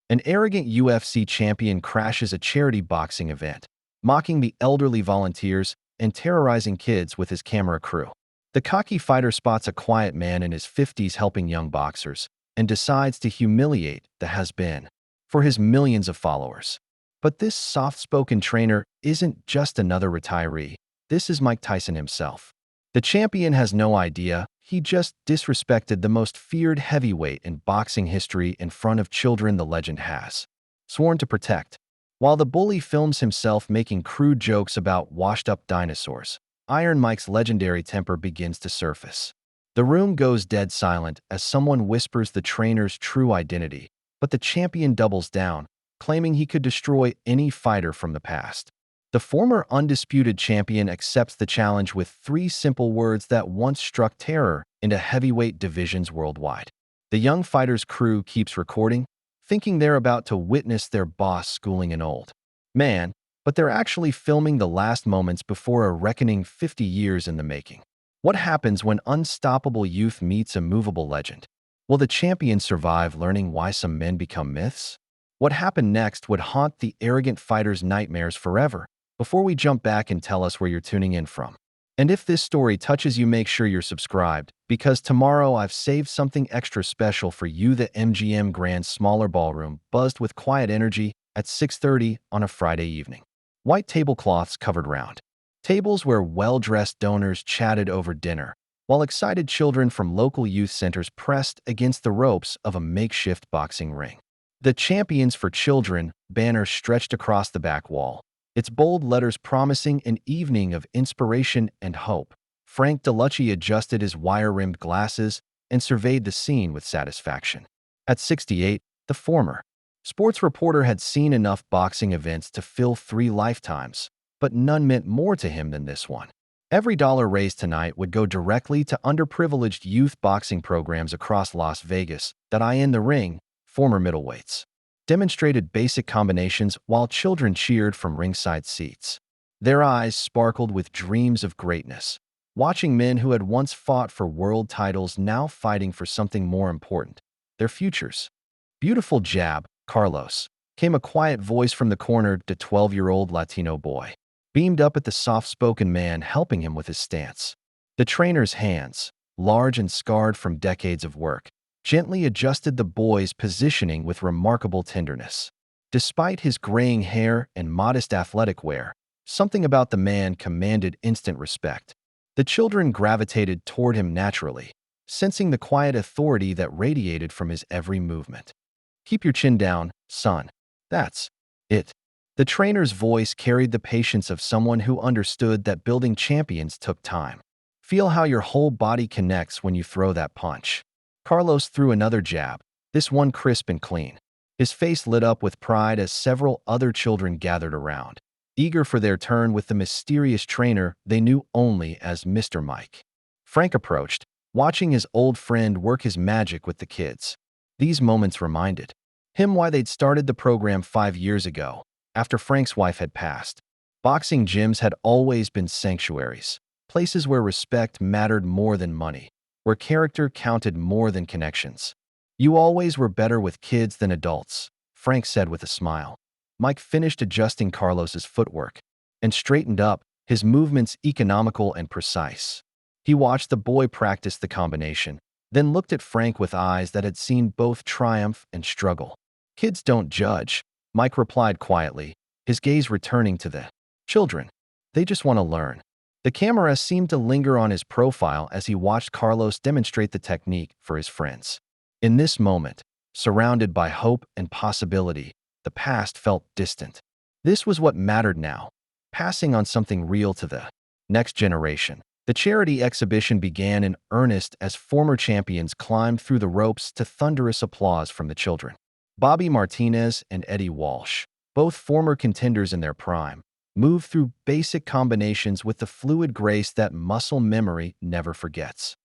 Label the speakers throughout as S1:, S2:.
S1: An arrogant UFC champion crashes a charity boxing event, mocking the elderly volunteers and terrorizing kids with his camera crew. The cocky fighter spots a quiet man in his 50s helping young boxers and decides to humiliate the has-been for his millions of followers. But this soft-spoken trainer isn't just another retiree. This is Mike Tyson himself. The champion has no idea he just disrespected the most feared heavyweight in boxing history in front of children the legend has sworn to protect. While the bully films himself making crude jokes about washed-up dinosaurs, Iron Mike's legendary temper begins to surface. The room goes dead silent as someone whispers the trainer's true identity, but the champion doubles down, claiming he could destroy any fighter from the past. The former undisputed champion accepts the challenge with three simple words that once struck terror into heavyweight divisions worldwide. The young fighter's crew keeps recording, thinking they're about to witness their boss schooling an old man, but they're actually filming the last moments before a reckoning 50 years in the making. What happens when unstoppable youth meets immovable legend? Will the champion survive learning why some men become myths? What happened next would haunt the arrogant fighter's nightmares forever. Before we jump back and tell us where you're tuning in from. And if this story touches you, make sure you're subscribed, because tomorrow I've saved something extra special for you. The MGM Grand Smaller Ballroom buzzed with quiet energy at 6:30 on a Friday evening. White tablecloths covered round tables where well-dressed donors chatted over dinner, while excited children from local youth centers pressed against the ropes of a makeshift boxing ring. The Champions for Children banner stretched across the back wall, its bold letters promising an evening of inspiration and hope. Frank DeLucci adjusted his wire-rimmed glasses and surveyed the scene with satisfaction. At 68, the former sports reporter had seen enough boxing events to fill 3 lifetimes, but none meant more to him than this one. Every dollar raised tonight would go directly to underprivileged youth boxing programs across Las Vegas that in the ring, former middleweights demonstrated basic combinations while children cheered from ringside seats. Their eyes sparkled with dreams of greatness, watching men who had once fought for world titles now fighting for something more important, their futures. Beautiful jab, Carlos, came a quiet voice from the corner. The 12-year-old Latino boy beamed up at the soft-spoken man helping him with his stance. The trainer's hands, large and scarred from decades of work, gently adjusted the boy's positioning with remarkable tenderness. Despite his graying hair and modest athletic wear, something about the man commanded instant respect. The children gravitated toward him naturally, sensing the quiet authority that radiated from his every movement. "Keep your chin down, son. That's it." The trainer's voice carried the patience of someone who understood that building champions took time. "Feel how your whole body connects when you throw that punch." Carlos threw another jab, this one crisp and clean. His face lit up with pride as several other children gathered around, eager for their turn with the mysterious trainer they knew only as Mr. Mike. Frank approached, watching his old friend work his magic with the kids. These moments reminded him why they'd started the program 5 years ago, after Frank's wife had passed. Boxing gyms had always been sanctuaries, places where respect mattered more than money, where character counted more than connections. "You always were better with kids than adults," Frank said with a smile. Mike finished adjusting Carlos's footwork and straightened up, his movements economical and precise. He watched the boy practice the combination, then looked at Frank with eyes that had seen both triumph and struggle. "Kids don't judge," Mike replied quietly, his gaze returning to the children. "They just want to learn." The camera seemed to linger on his profile as he watched Carlos demonstrate the technique for his friends. In this moment, surrounded by hope and possibility, the past felt distant. This was what mattered now, passing on something real to the next generation. The charity exhibition began in earnest as former champions climbed through the ropes to thunderous applause from the children. Bobby Martinez and Eddie Walsh, both former contenders in their prime, moved through basic combinations with the fluid grace that muscle memory never forgets.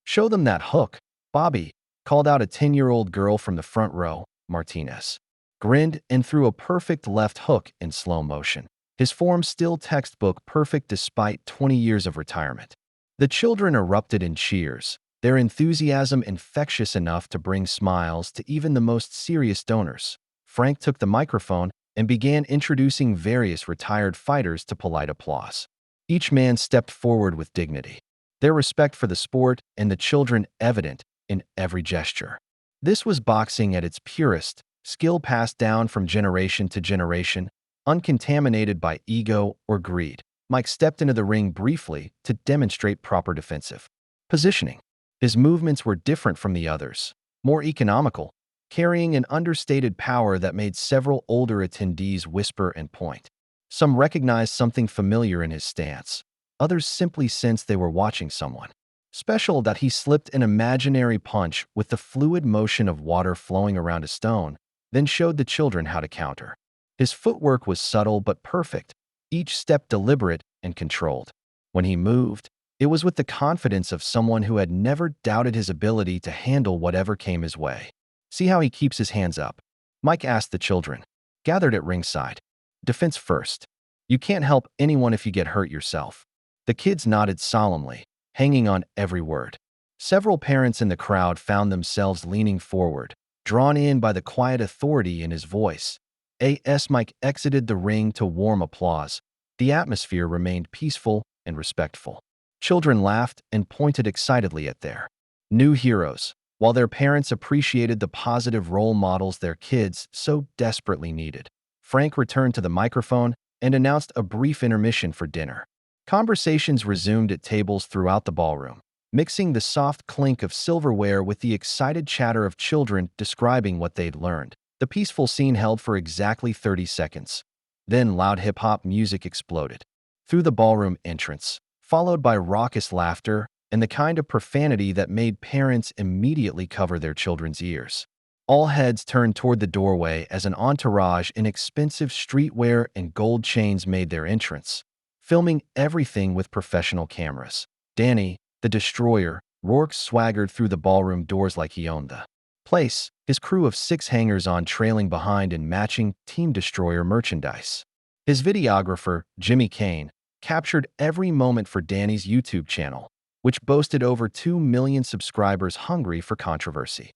S1: "Show them that hook," Bobby called out a 10-year-old girl from the front row. Martinez grinned and threw a perfect left hook in slow motion, his form still textbook perfect despite 20 years of retirement. The children erupted in cheers, their enthusiasm infectious enough to bring smiles to even the most serious donors. Frank took the microphone and began introducing various retired fighters to polite applause. Each man stepped forward with dignity, their respect for the sport and the children evident in every gesture. This was boxing at its purest, skill passed down from generation to generation, uncontaminated by ego or greed. Mike stepped into the ring briefly to demonstrate proper defensive positioning. His movements were different from the others, more economical, carrying an understated power that made several older attendees whisper and point. Some recognized something familiar in his stance. Others simply sensed they were watching someone special. That he slipped an imaginary punch with the fluid motion of water flowing around a stone, then showed the children how to counter. His footwork was subtle but perfect, each step deliberate and controlled. When he moved, it was with the confidence of someone who had never doubted his ability to handle whatever came his way. See how he keeps his hands up? Mike asked the children, gathered at ringside. Defense first. You can't help anyone if you get hurt yourself. The kids nodded solemnly, hanging on every word. Several parents in the crowd found themselves leaning forward, drawn in by the quiet authority in his voice. As Mike exited the ring to warm applause, the atmosphere remained peaceful and respectful. Children laughed and pointed excitedly at their new heroes, while their parents appreciated the positive role models their kids so desperately needed. Frank returned to the microphone and announced a brief intermission for dinner. Conversations resumed at tables throughout the ballroom, mixing the soft clink of silverware with the excited chatter of children describing what they'd learned. The peaceful scene held for exactly 30 seconds. Then loud hip-hop music exploded through the ballroom entrance, followed by raucous laughter and the kind of profanity that made parents immediately cover their children's ears. All heads turned toward the doorway as an entourage in expensive streetwear and gold chains made their entrance, filming everything with professional cameras. Danny, the destroyer, Rourke swaggered through the ballroom doors like he owned the place, his crew of 6 hangers-on trailing behind in matching Team Destroyer merchandise. His videographer, Jimmy Kane, captured every moment for Danny's YouTube channel, which boasted over 2 million subscribers hungry for controversy.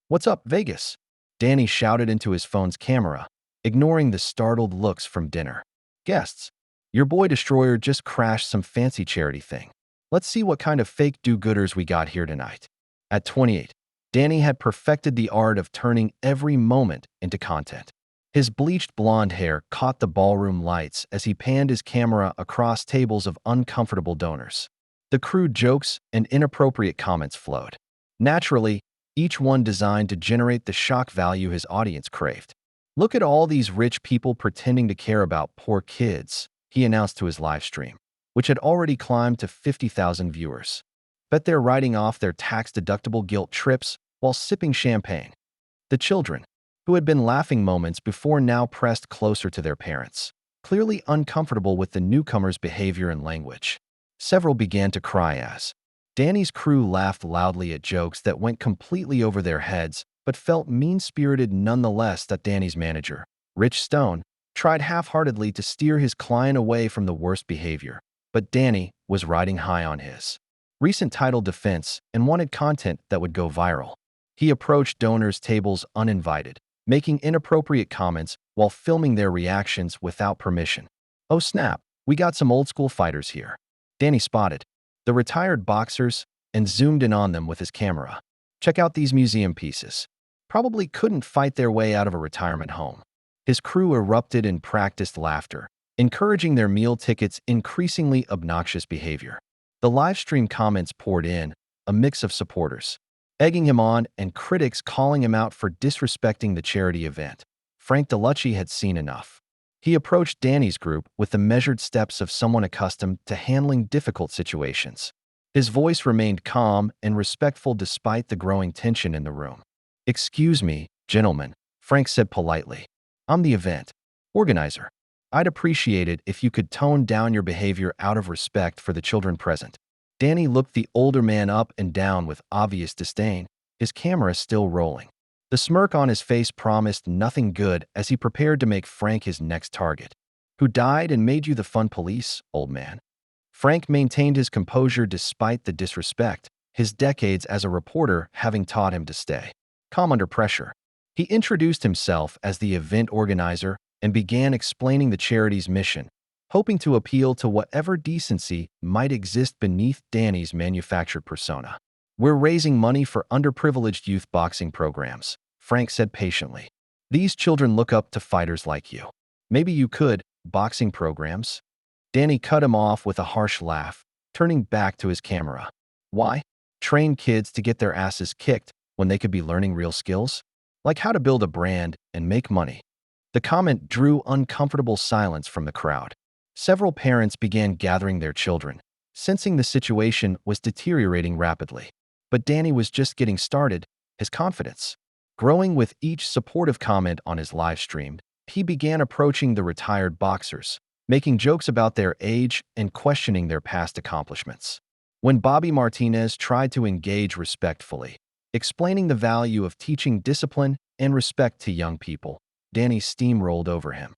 S1: "What's up, Vegas?" Danny shouted into his phone's camera, ignoring the startled looks from dinner guests. "Your boy Destroyer just crashed some fancy charity thing. Let's see what kind of fake do-gooders we got here tonight." At 28, Danny had perfected the art of turning every moment into content. His bleached blonde hair caught the ballroom lights as he panned his camera across tables of uncomfortable donors. The crude jokes and inappropriate comments flowed naturally, each one designed to generate the shock value his audience craved. "Look at all these rich people pretending to care about poor kids," he announced to his live stream, which had already climbed to 50,000 viewers. "Bet they're writing off their tax-deductible guilt trips while sipping champagne." The children, who had been laughing moments before, now pressed closer to their parents, clearly uncomfortable with the newcomer's behavior and language. Several began to cry as Danny's crew laughed loudly at jokes that went completely over their heads but felt mean-spirited nonetheless. That Danny's manager, Rich Stone, tried half-heartedly to steer his client away from the worst behavior, but Danny was riding high on his recent title defense and wanted content that would go viral. He approached donors' tables uninvited, making inappropriate comments while filming their reactions without permission. "Oh snap, we got some old-school fighters here." Danny spotted the retired boxers and zoomed in on them with his camera. "Check out these museum pieces. Probably couldn't fight their way out of a retirement home." His crew erupted in practiced laughter, encouraging their meal tickets' increasingly obnoxious behavior. The livestream comments poured in, a mix of supporters egging him on and critics calling him out for disrespecting the charity event. Frank DeLucci had seen enough. He approached Danny's group with the measured steps of someone accustomed to handling difficult situations. His voice remained calm and respectful despite the growing tension in the room. "Excuse me, gentlemen," Frank said politely. "I'm the event organizer. I'd appreciate it if you could tone down your behavior out of respect for the children present." Danny looked the older man up and down with obvious disdain, his camera still rolling. The smirk on his face promised nothing good as he prepared to make Frank his next target. "Who died and made you the fun police, old man?" Frank maintained his composure despite the disrespect, his decades as a reporter having taught him to stay calm under pressure. He introduced himself as the event organizer and began explaining the charity's mission, hoping to appeal to whatever decency might exist beneath Danny's manufactured persona. "We're raising money for underprivileged youth boxing programs," Frank said patiently. "These children look up to fighters like you. Maybe you could, boxing programs?" Danny cut him off with a harsh laugh, turning back to his camera. "Why? Train kids to get their asses kicked when they could be learning real skills? Like how to build a brand and make money." The comment drew uncomfortable silence from the crowd. Several parents began gathering their children, sensing the situation was deteriorating rapidly. But Danny was just getting started, his confidence growing with each supportive comment on his live stream. He began approaching the retired boxers, making jokes about their age and questioning their past accomplishments. When Bobby Martinez tried to engage respectfully, explaining the value of teaching discipline and respect to young people, Danny steamrolled over him.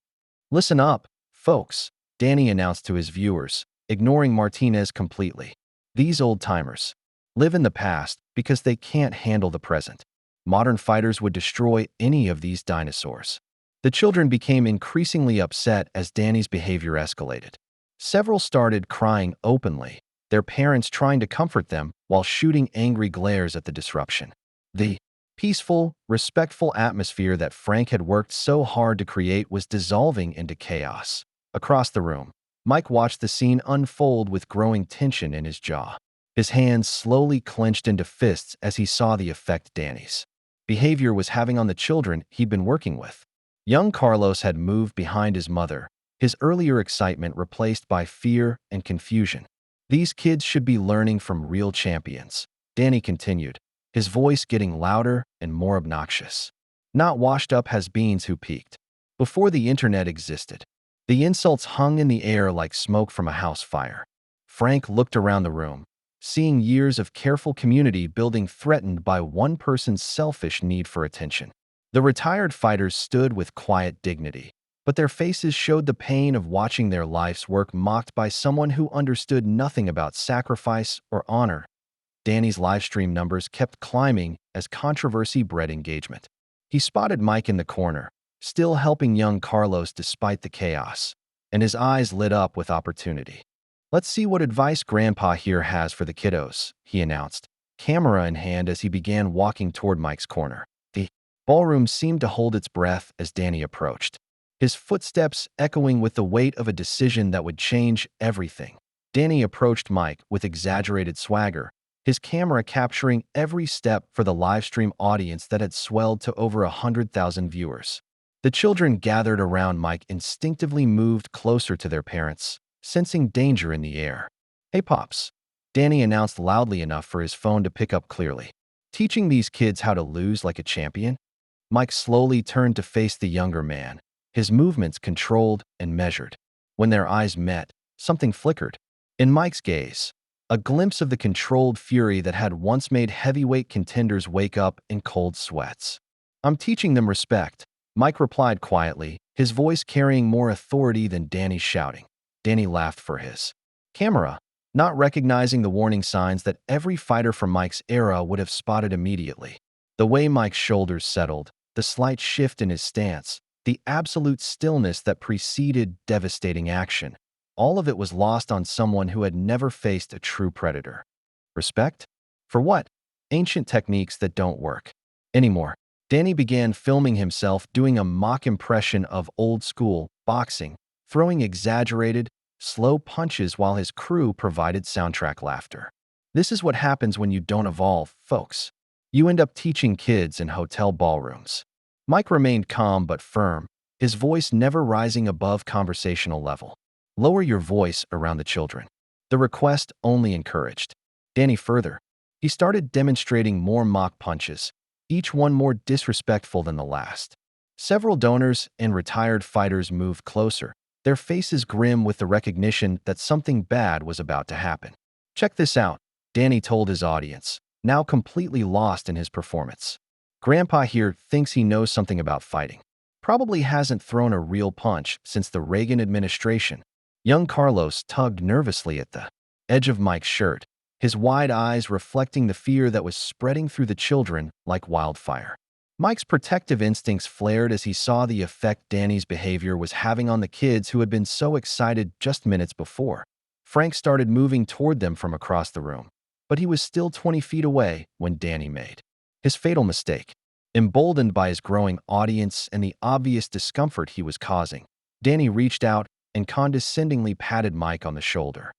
S1: "Listen up, folks," Danny announced to his viewers, ignoring Martinez completely. "These old-timers live in the past because they can't handle the present. Modern fighters would destroy any of these dinosaurs." The children became increasingly upset as Danny's behavior escalated. Several started crying openly, their parents trying to comfort them while shooting angry glares at the disruption. The peaceful, respectful atmosphere that Frank had worked so hard to create was dissolving into chaos. Across the room, Mike watched the scene unfold with growing tension in his jaw. His hands slowly clenched into fists as he saw the effect Danny's behavior was having on the children he'd been working with. Young Carlos had moved behind his mother, his earlier excitement replaced by fear and confusion. "These kids should be learning from real champions," Danny continued, his voice getting louder and more obnoxious. "Not washed-up has-beens who peaked before the internet existed." The insults hung in the air like smoke from a house fire. Frank looked around the room, seeing years of careful community building threatened by one person's selfish need for attention. The retired fighters stood with quiet dignity, but their faces showed the pain of watching their life's work mocked by someone who understood nothing about sacrifice or honor. Danny's livestream numbers kept climbing as controversy bred engagement. He spotted Mike in the corner, still helping young Carlos despite the chaos, and his eyes lit up with opportunity. "Let's see what advice Grandpa here has for the kiddos," he announced, camera in hand as he began walking toward Mike's corner. The ballroom seemed to hold its breath as Danny approached, his footsteps echoing with the weight of a decision that would change everything. Danny approached Mike with exaggerated swagger, his camera capturing every step for the livestream audience that had swelled to over 100,000 viewers. The children gathered around Mike instinctively moved closer to their parents, sensing danger in the air. "Hey, Pops," Danny announced loudly enough for his phone to pick up clearly. "Teaching these kids how to lose like a champion?" Mike slowly turned to face the younger man, his movements controlled and measured. When their eyes met, something flickered. In Mike's gaze, a glimpse of the controlled fury that had once made heavyweight contenders wake up in cold sweats. "I'm teaching them respect," Mike replied quietly, his voice carrying more authority than Danny's shouting. Danny laughed for his camera, not recognizing the warning signs that every fighter from Mike's era would have spotted immediately. The way Mike's shoulders settled, the slight shift in his stance, the absolute stillness that preceded devastating action, all of it was lost on someone who had never faced a true predator. Respect? For what? Ancient techniques that don't work anymore. Danny began filming himself doing a mock impression of old-school boxing, throwing exaggerated, slow punches while his crew provided soundtrack laughter. This is what happens when you don't evolve, folks. You end up teaching kids in hotel ballrooms. Mike remained calm but firm, his voice never rising above conversational level. "Lower your voice around the children." The request only encouraged Danny further. He started demonstrating more mock punches, each one more disrespectful than the last. Several donors and retired fighters moved closer, their faces grim with the recognition that something bad was about to happen. "Check this out," Danny told his audience, now completely lost in his performance. "Grandpa here thinks he knows something about fighting. Probably hasn't thrown a real punch since the Reagan administration." Young Carlos tugged nervously at the edge of Mike's shirt, his wide eyes reflecting the fear that was spreading through the children like wildfire. Mike's protective instincts flared as he saw the effect Danny's behavior was having on the kids who had been so excited just minutes before. Frank started moving toward them from across the room, but he was still 20 feet away when Danny made his fatal mistake. Emboldened by his growing audience and the obvious discomfort he was causing, Danny reached out and condescendingly patted Mike on the shoulder.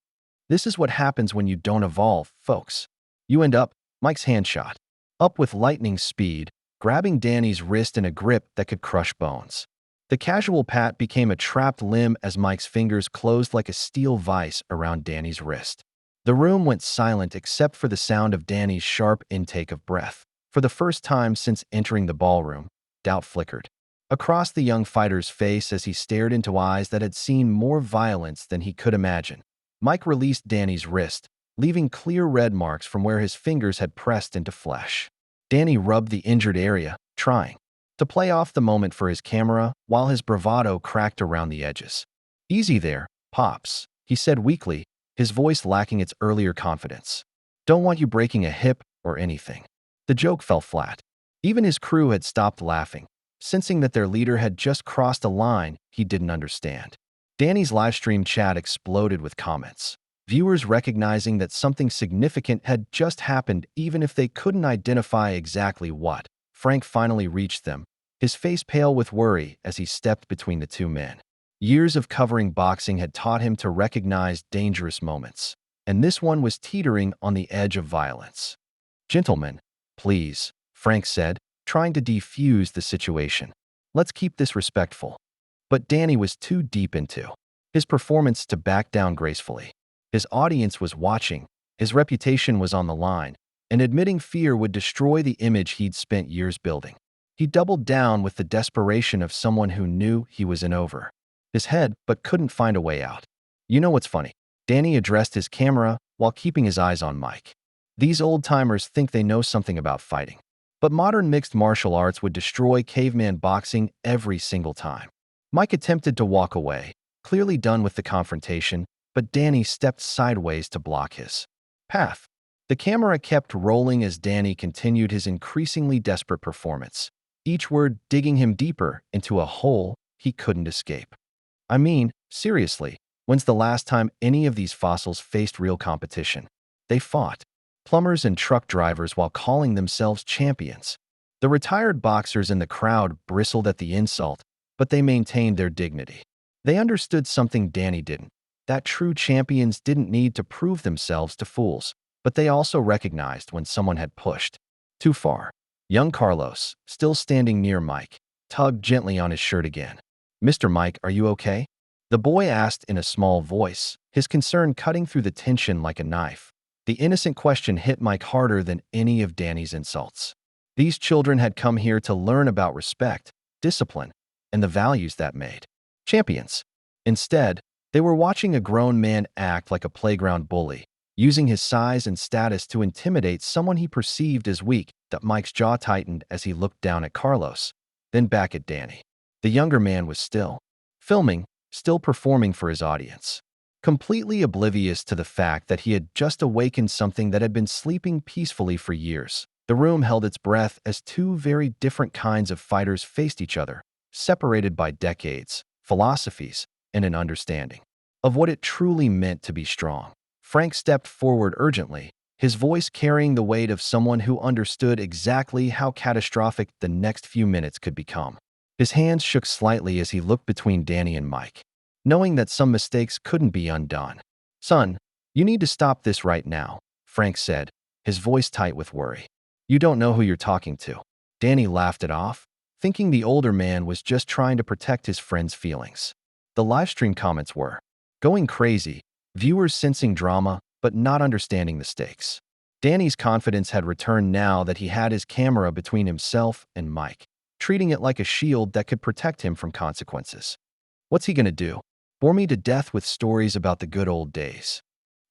S1: This is what happens when you don't evolve, folks. You end up, Mike's hand shot up with lightning speed, grabbing Danny's wrist in a grip that could crush bones. The casual pat became a trapped limb as Mike's fingers closed like a steel vise around Danny's wrist. The room went silent except for the sound of Danny's sharp intake of breath. For the first time since entering the ballroom, doubt flickered across the young fighter's face as he stared into eyes that had seen more violence than he could imagine. Mike released Danny's wrist, leaving clear red marks from where his fingers had pressed into flesh. Danny rubbed the injured area, trying to play off the moment for his camera while his bravado cracked around the edges. "Easy there, Pops," he said weakly, his voice lacking its earlier confidence. "Don't want you breaking a hip or anything." The joke fell flat. Even his crew had stopped laughing, sensing that their leader had just crossed a line he didn't understand. Danny's livestream chat exploded with comments. Viewers recognizing that something significant had just happened even if they couldn't identify exactly what. Frank finally reached them, his face pale with worry as he stepped between the two men. Years of covering boxing had taught him to recognize dangerous moments, and this one was teetering on the edge of violence. "Gentlemen, please," Frank said, trying to defuse the situation. "Let's keep this respectful." But Danny was too deep into his performance to back down gracefully. His audience was watching, his reputation was on the line, and admitting fear would destroy the image he'd spent years building. He doubled down with the desperation of someone who knew he was in over his head but couldn't find a way out. "You know what's funny?" Danny addressed his camera while keeping his eyes on Mike. "These old-timers think they know something about fighting, but modern mixed martial arts would destroy caveman boxing every single time." Mike attempted to walk away, clearly done with the confrontation, but Danny stepped sideways to block his path. The camera kept rolling as Danny continued his increasingly desperate performance, each word digging him deeper into a hole he couldn't escape. "I mean, seriously, when's the last time any of these fossils faced real competition? They fought plumbers and truck drivers while calling themselves champions." The retired boxers in the crowd bristled at the insult, but they maintained their dignity. They understood something Danny didn't, that true champions didn't need to prove themselves to fools, but they also recognized when someone had pushed too far. Young Carlos, still standing near Mike, tugged gently on his shirt again. "Mr. Mike, are you okay?" the boy asked in a small voice, his concern cutting through the tension like a knife. The innocent question hit Mike harder than any of Danny's insults. These children had come here to learn about respect, discipline, and the values that made champions. Instead, they were watching a grown man act like a playground bully, using his size and status to intimidate someone he perceived as weak. That Mike's jaw tightened as he looked down at Carlos, then back at Danny. The younger man was still filming, still performing for his audience, completely oblivious to the fact that he had just awakened something that had been sleeping peacefully for years. The room held its breath as two very different kinds of fighters faced each other, separated by decades, philosophies, and an understanding of what it truly meant to be strong. Frank stepped forward urgently, his voice carrying the weight of someone who understood exactly how catastrophic the next few minutes could become. His hands shook slightly as he looked between Danny and Mike, knowing that some mistakes couldn't be undone. "Son, you need to stop this right now," Frank said, his voice tight with worry. "You don't know who you're talking to." Danny laughed it off, thinking the older man was just trying to protect his friend's feelings. The livestream comments were going crazy, viewers sensing drama but not understanding the stakes. Danny's confidence had returned now that he had his camera between himself and Mike, treating it like a shield that could protect him from consequences. What's he gonna do? Bore me to death with stories about the good old days?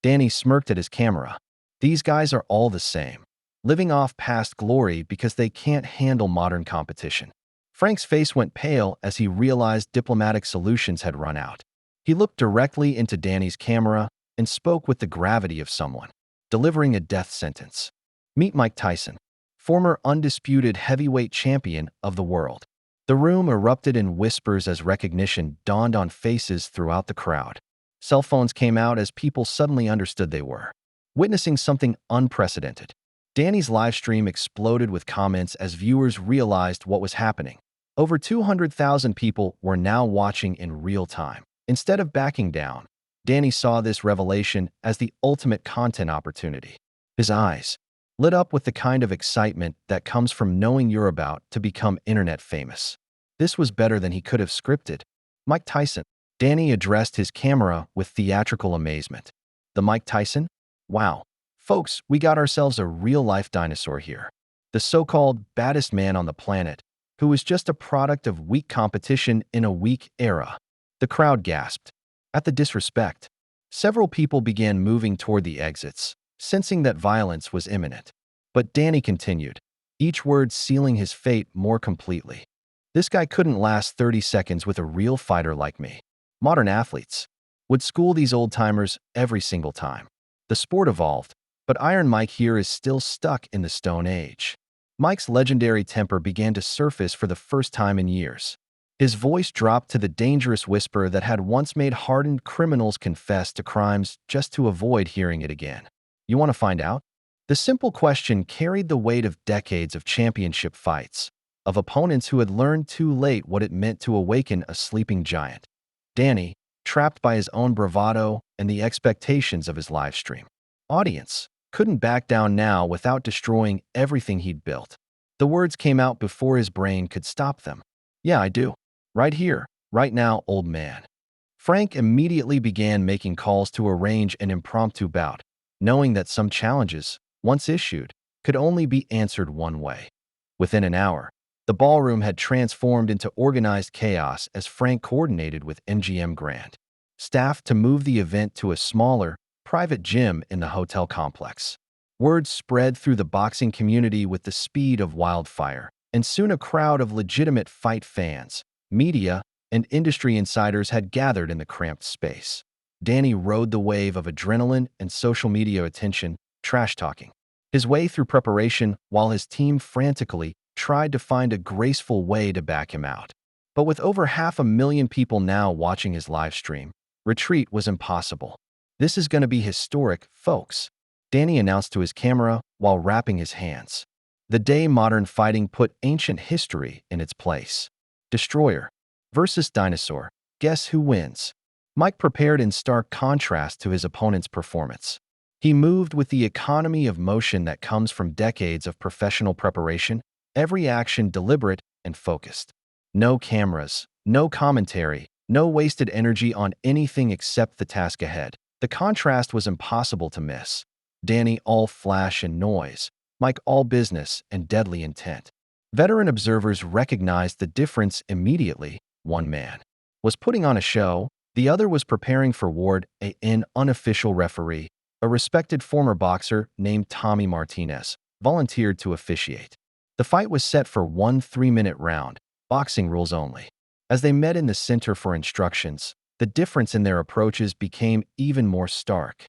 S1: Danny smirked at his camera. These guys are all the same, living off past glory because they can't handle modern competition. Frank's face went pale as he realized diplomatic solutions had run out. He looked directly into Danny's camera and spoke with the gravity of someone delivering a death sentence. "Meet Mike Tyson." former undisputed heavyweight champion of the world. The room erupted in whispers as recognition dawned on faces throughout the crowd. Cell phones came out as people suddenly understood they were witnessing something unprecedented. Danny's livestream exploded with comments as viewers realized what was happening. Over 200,000 people were now watching in real time. Instead of backing down, Danny saw this revelation as the ultimate content opportunity. His eyes lit up with the kind of excitement that comes from knowing you're about to become internet famous. This was better than he could have scripted. Mike Tyson. Danny addressed his camera with theatrical amazement. The Mike Tyson? Wow. Folks, we got ourselves a real-life dinosaur here. The so-called baddest man on the planet, who was just a product of weak competition in a weak era. The crowd gasped at the disrespect. Several people began moving toward the exits, sensing that violence was imminent. But Danny continued, each word sealing his fate more completely. This guy couldn't last 30 seconds with a real fighter like me. Modern athletes would school these old-timers every single time. The sport evolved, but Iron Mike here is still stuck in the Stone Age. Mike's legendary temper began to surface for the first time in years. His voice dropped to the dangerous whisper that had once made hardened criminals confess to crimes just to avoid hearing it again. You want to find out? The simple question carried the weight of decades of championship fights, of opponents who had learned too late what it meant to awaken a sleeping giant. Danny, trapped by his own bravado and the expectations of his livestream audience, couldn't back down now without destroying everything he'd built. The words came out before his brain could stop them. Yeah, I do. Right here, right now, old man. Frank immediately began making calls to arrange an impromptu bout, knowing that some challenges, once issued, could only be answered one way. Within an hour, the ballroom had transformed into organized chaos as Frank coordinated with MGM Grand staff to move the event to a smaller, private gym in the hotel complex. Word spread through the boxing community with the speed of wildfire, and soon a crowd of legitimate fight fans, media, and industry insiders had gathered in the cramped space. Danny rode the wave of adrenaline and social media attention, trash-talking his way through preparation while his team frantically tried to find a graceful way to back him out. But with over 500,000 people now watching his live stream, retreat was impossible. This is going to be historic, folks, Danny announced to his camera while wrapping his hands. The day modern fighting put ancient history in its place. Destroyer versus dinosaur. Guess who wins? Mike prepared in stark contrast to his opponent's performance. He moved with the economy of motion that comes from decades of professional preparation, every action deliberate and focused. No cameras, no commentary, no wasted energy on anything except the task ahead. The contrast was impossible to miss. Danny all flash and noise, Mike all business and deadly intent. Veteran observers recognized the difference immediately. One man was putting on a show, the other was preparing for Ward, an unofficial referee. A respected former boxer named Tommy Martinez volunteered to officiate. The fight was set for one 3-minute round, boxing rules only. As they met in the center for instructions, the difference in their approaches became even more stark.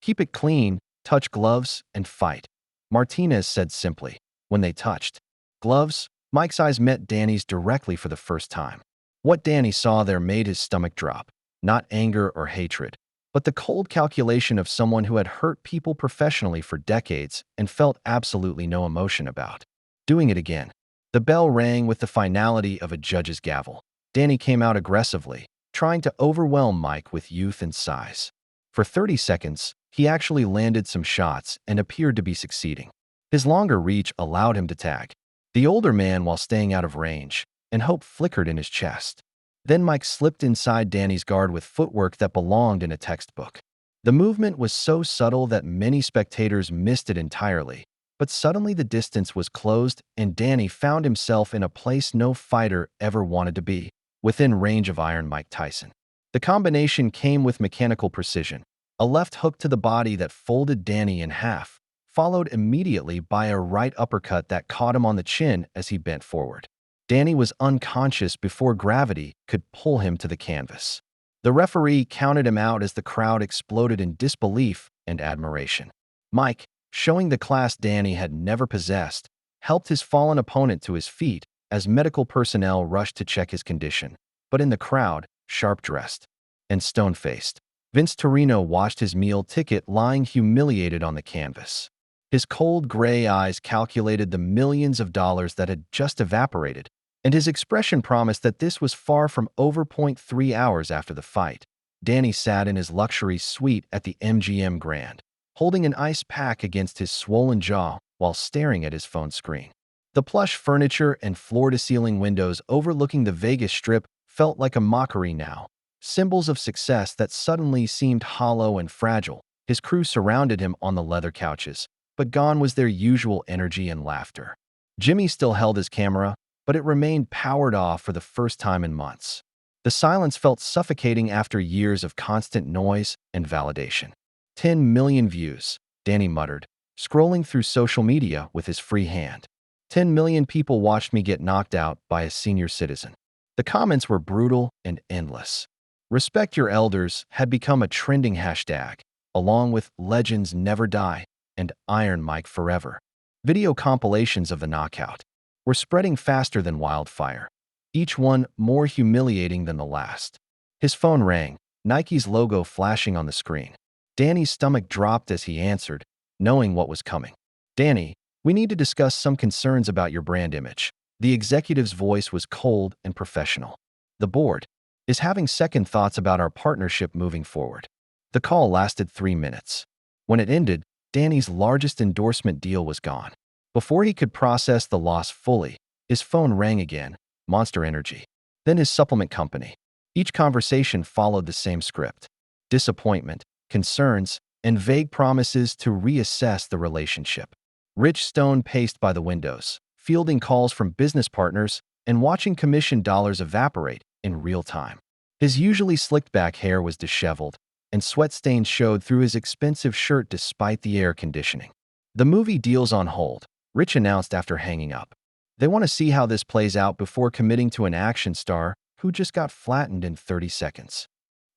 S1: Keep it clean, touch gloves, and fight, Martinez said simply. When they touched gloves, Mike's eyes met Danny's directly for the first time. What Danny saw there made his stomach drop, not anger or hatred, but the cold calculation of someone who had hurt people professionally for decades and felt absolutely no emotion about doing it again. The bell rang with the finality of a judge's gavel. Danny came out aggressively, trying to overwhelm Mike with youth and size. For 30 seconds, he actually landed some shots and appeared to be succeeding. His longer reach allowed him to tag the older man while staying out of range, and hope flickered in his chest. Then Mike slipped inside Danny's guard with footwork that belonged in a textbook. The movement was so subtle that many spectators missed it entirely, but suddenly the distance was closed and Danny found himself in a place no fighter ever wanted to be, within range of Iron Mike Tyson. The combination came with mechanical precision, a left hook to the body that folded Danny in half, followed immediately by a right uppercut that caught him on the chin as he bent forward. Danny was unconscious before gravity could pull him to the canvas. The referee counted him out as the crowd exploded in disbelief and admiration. Mike, showing the class Danny had never possessed, helped his fallen opponent to his feet as medical personnel rushed to check his condition. But in the crowd, sharp-dressed and stone-faced, Vince Torino watched his meal ticket lying humiliated on the canvas. His cold gray eyes calculated the millions of dollars that had just evaporated, and his expression promised that this was far from over. 3 hours after the fight, Danny sat in his luxury suite at the MGM Grand, holding an ice pack against his swollen jaw while staring at his phone screen. The plush furniture and floor-to-ceiling windows overlooking the Vegas Strip felt like a mockery now, symbols of success that suddenly seemed hollow and fragile. His crew surrounded him on the leather couches, but gone was their usual energy and laughter. Jimmy still held his camera, but it remained powered off for the first time in months. The silence felt suffocating after years of constant noise and validation. 10 million views, Danny muttered, scrolling through social media with his free hand. 10 million people watched me get knocked out by a senior citizen. The comments were brutal and endless. Respect your elders had become a trending hashtag, along with Legends Never Die and Iron Mike Forever. Video compilations of the knockout were spreading faster than wildfire, each one more humiliating than the last. His phone rang, Nike's logo flashing on the screen. Danny's stomach dropped as he answered, knowing what was coming. "Danny, we need to discuss some concerns about your brand image." The executive's voice was cold and professional. "The board is having second thoughts about our partnership moving forward." The call lasted 3 minutes. When it ended, Danny's largest endorsement deal was gone. Before he could process the loss fully, his phone rang again, Monster Energy, then his supplement company. Each conversation followed the same script: disappointment, concerns, and vague promises to reassess the relationship. Rich Stone paced by the windows, fielding calls from business partners and watching commission dollars evaporate in real time. His usually slicked-back hair was disheveled, and sweat stains showed through his expensive shirt despite the air conditioning. "The movie deal's on hold," Rich announced after hanging up. "They want to see how this plays out before committing to an action star who just got flattened in 30 seconds.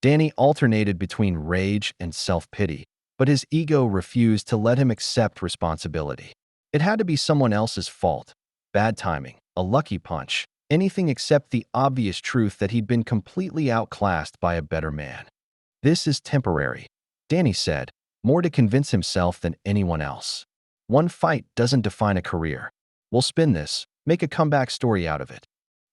S1: Danny alternated between rage and self-pity, but his ego refused to let him accept responsibility. It had to be someone else's fault. Bad timing, a lucky punch, anything except the obvious truth that he'd been completely outclassed by a better man. "This is temporary," Danny said, more to convince himself than anyone else. "One fight doesn't define a career. We'll spin this, make a comeback story out of it."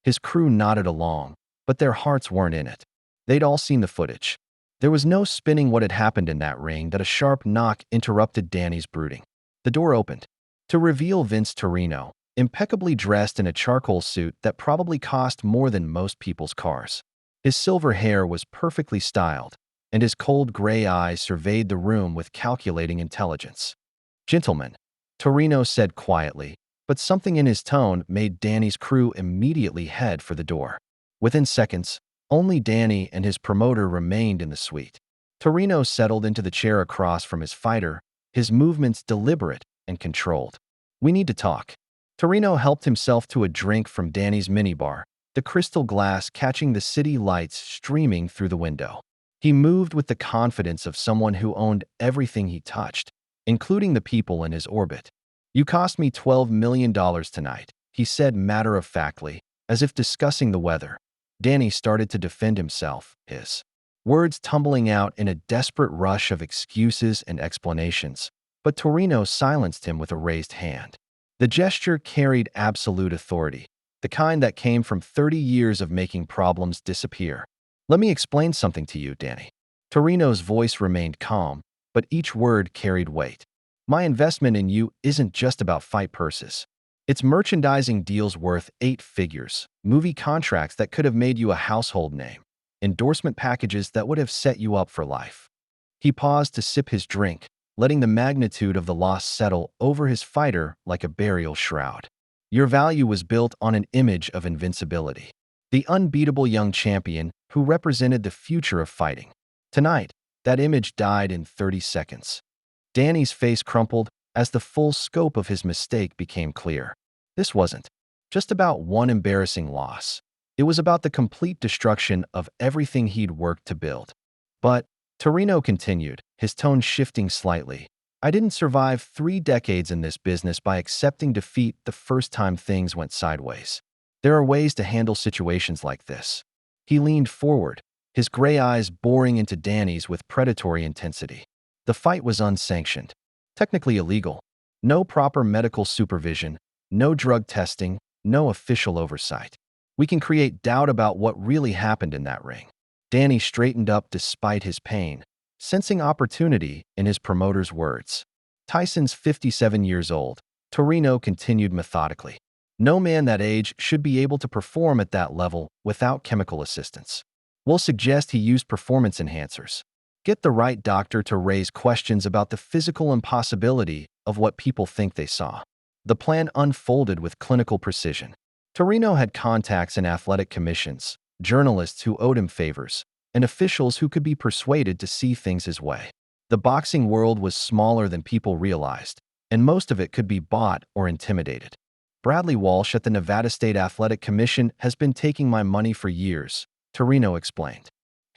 S1: His crew nodded along, but their hearts weren't in it. They'd all seen the footage. There was no spinning what had happened in that ring that a sharp knock interrupted Danny's brooding. The door opened to reveal Vince Torino, impeccably dressed in a charcoal suit that probably cost more than most people's cars. His silver hair was perfectly styled, and his cold gray eyes surveyed the room with calculating intelligence. "Gentlemen," Torino said quietly, but something in his tone made Danny's crew immediately head for the door. Within seconds, only Danny and his promoter remained in the suite. Torino settled into the chair across from his fighter, his movements deliberate and controlled. "We need to talk." Torino helped himself to a drink from Danny's minibar, the crystal glass catching the city lights streaming through the window. He moved with the confidence of someone who owned everything he touched, including the people in his orbit. "You cost me $12 million tonight," he said matter-of-factly, as if discussing the weather. Danny started to defend himself, his words tumbling out in a desperate rush of excuses and explanations, but Torino silenced him with a raised hand. The gesture carried absolute authority, the kind that came from 30 years of making problems disappear. "Let me explain something to you, Danny." Torino's voice remained calm, but each word carried weight. "My investment in you isn't just about fight purses. It's merchandising deals worth 8 figures, movie contracts that could have made you a household name, endorsement packages that would have set you up for life." He paused to sip his drink, letting the magnitude of the loss settle over his fighter like a burial shroud. "Your value was built on an image of invincibility, the unbeatable young champion who represented the future of fighting. Tonight, that image died in 30 seconds. Danny's face crumpled as the full scope of his mistake became clear. This wasn't just about one embarrassing loss. It was about the complete destruction of everything he'd worked to build. "But," Torino continued, his tone shifting slightly, I didn't survive 3 decades in this business by accepting defeat the first time things went sideways. There are ways to handle situations like this. He leaned forward, his gray eyes boring into Danny's with predatory intensity. The fight was unsanctioned, technically illegal. No proper medical supervision, no drug testing, no official oversight. We can create doubt about what really happened in that ring. Danny straightened up despite his pain, sensing opportunity in his promoter's words. Tyson's 57 years old. Torino continued methodically. No man that age should be able to perform at that level without chemical assistance. We'll suggest he use performance enhancers. Get the right doctor to raise questions about the physical impossibility of what people think they saw. The plan unfolded with clinical precision. Torino had contacts in athletic commissions, journalists who owed him favors, and officials who could be persuaded to see things his way. The boxing world was smaller than people realized, and most of it could be bought or intimidated. Bradley Walsh at the Nevada State Athletic Commission has been taking my money for years, Torino explained.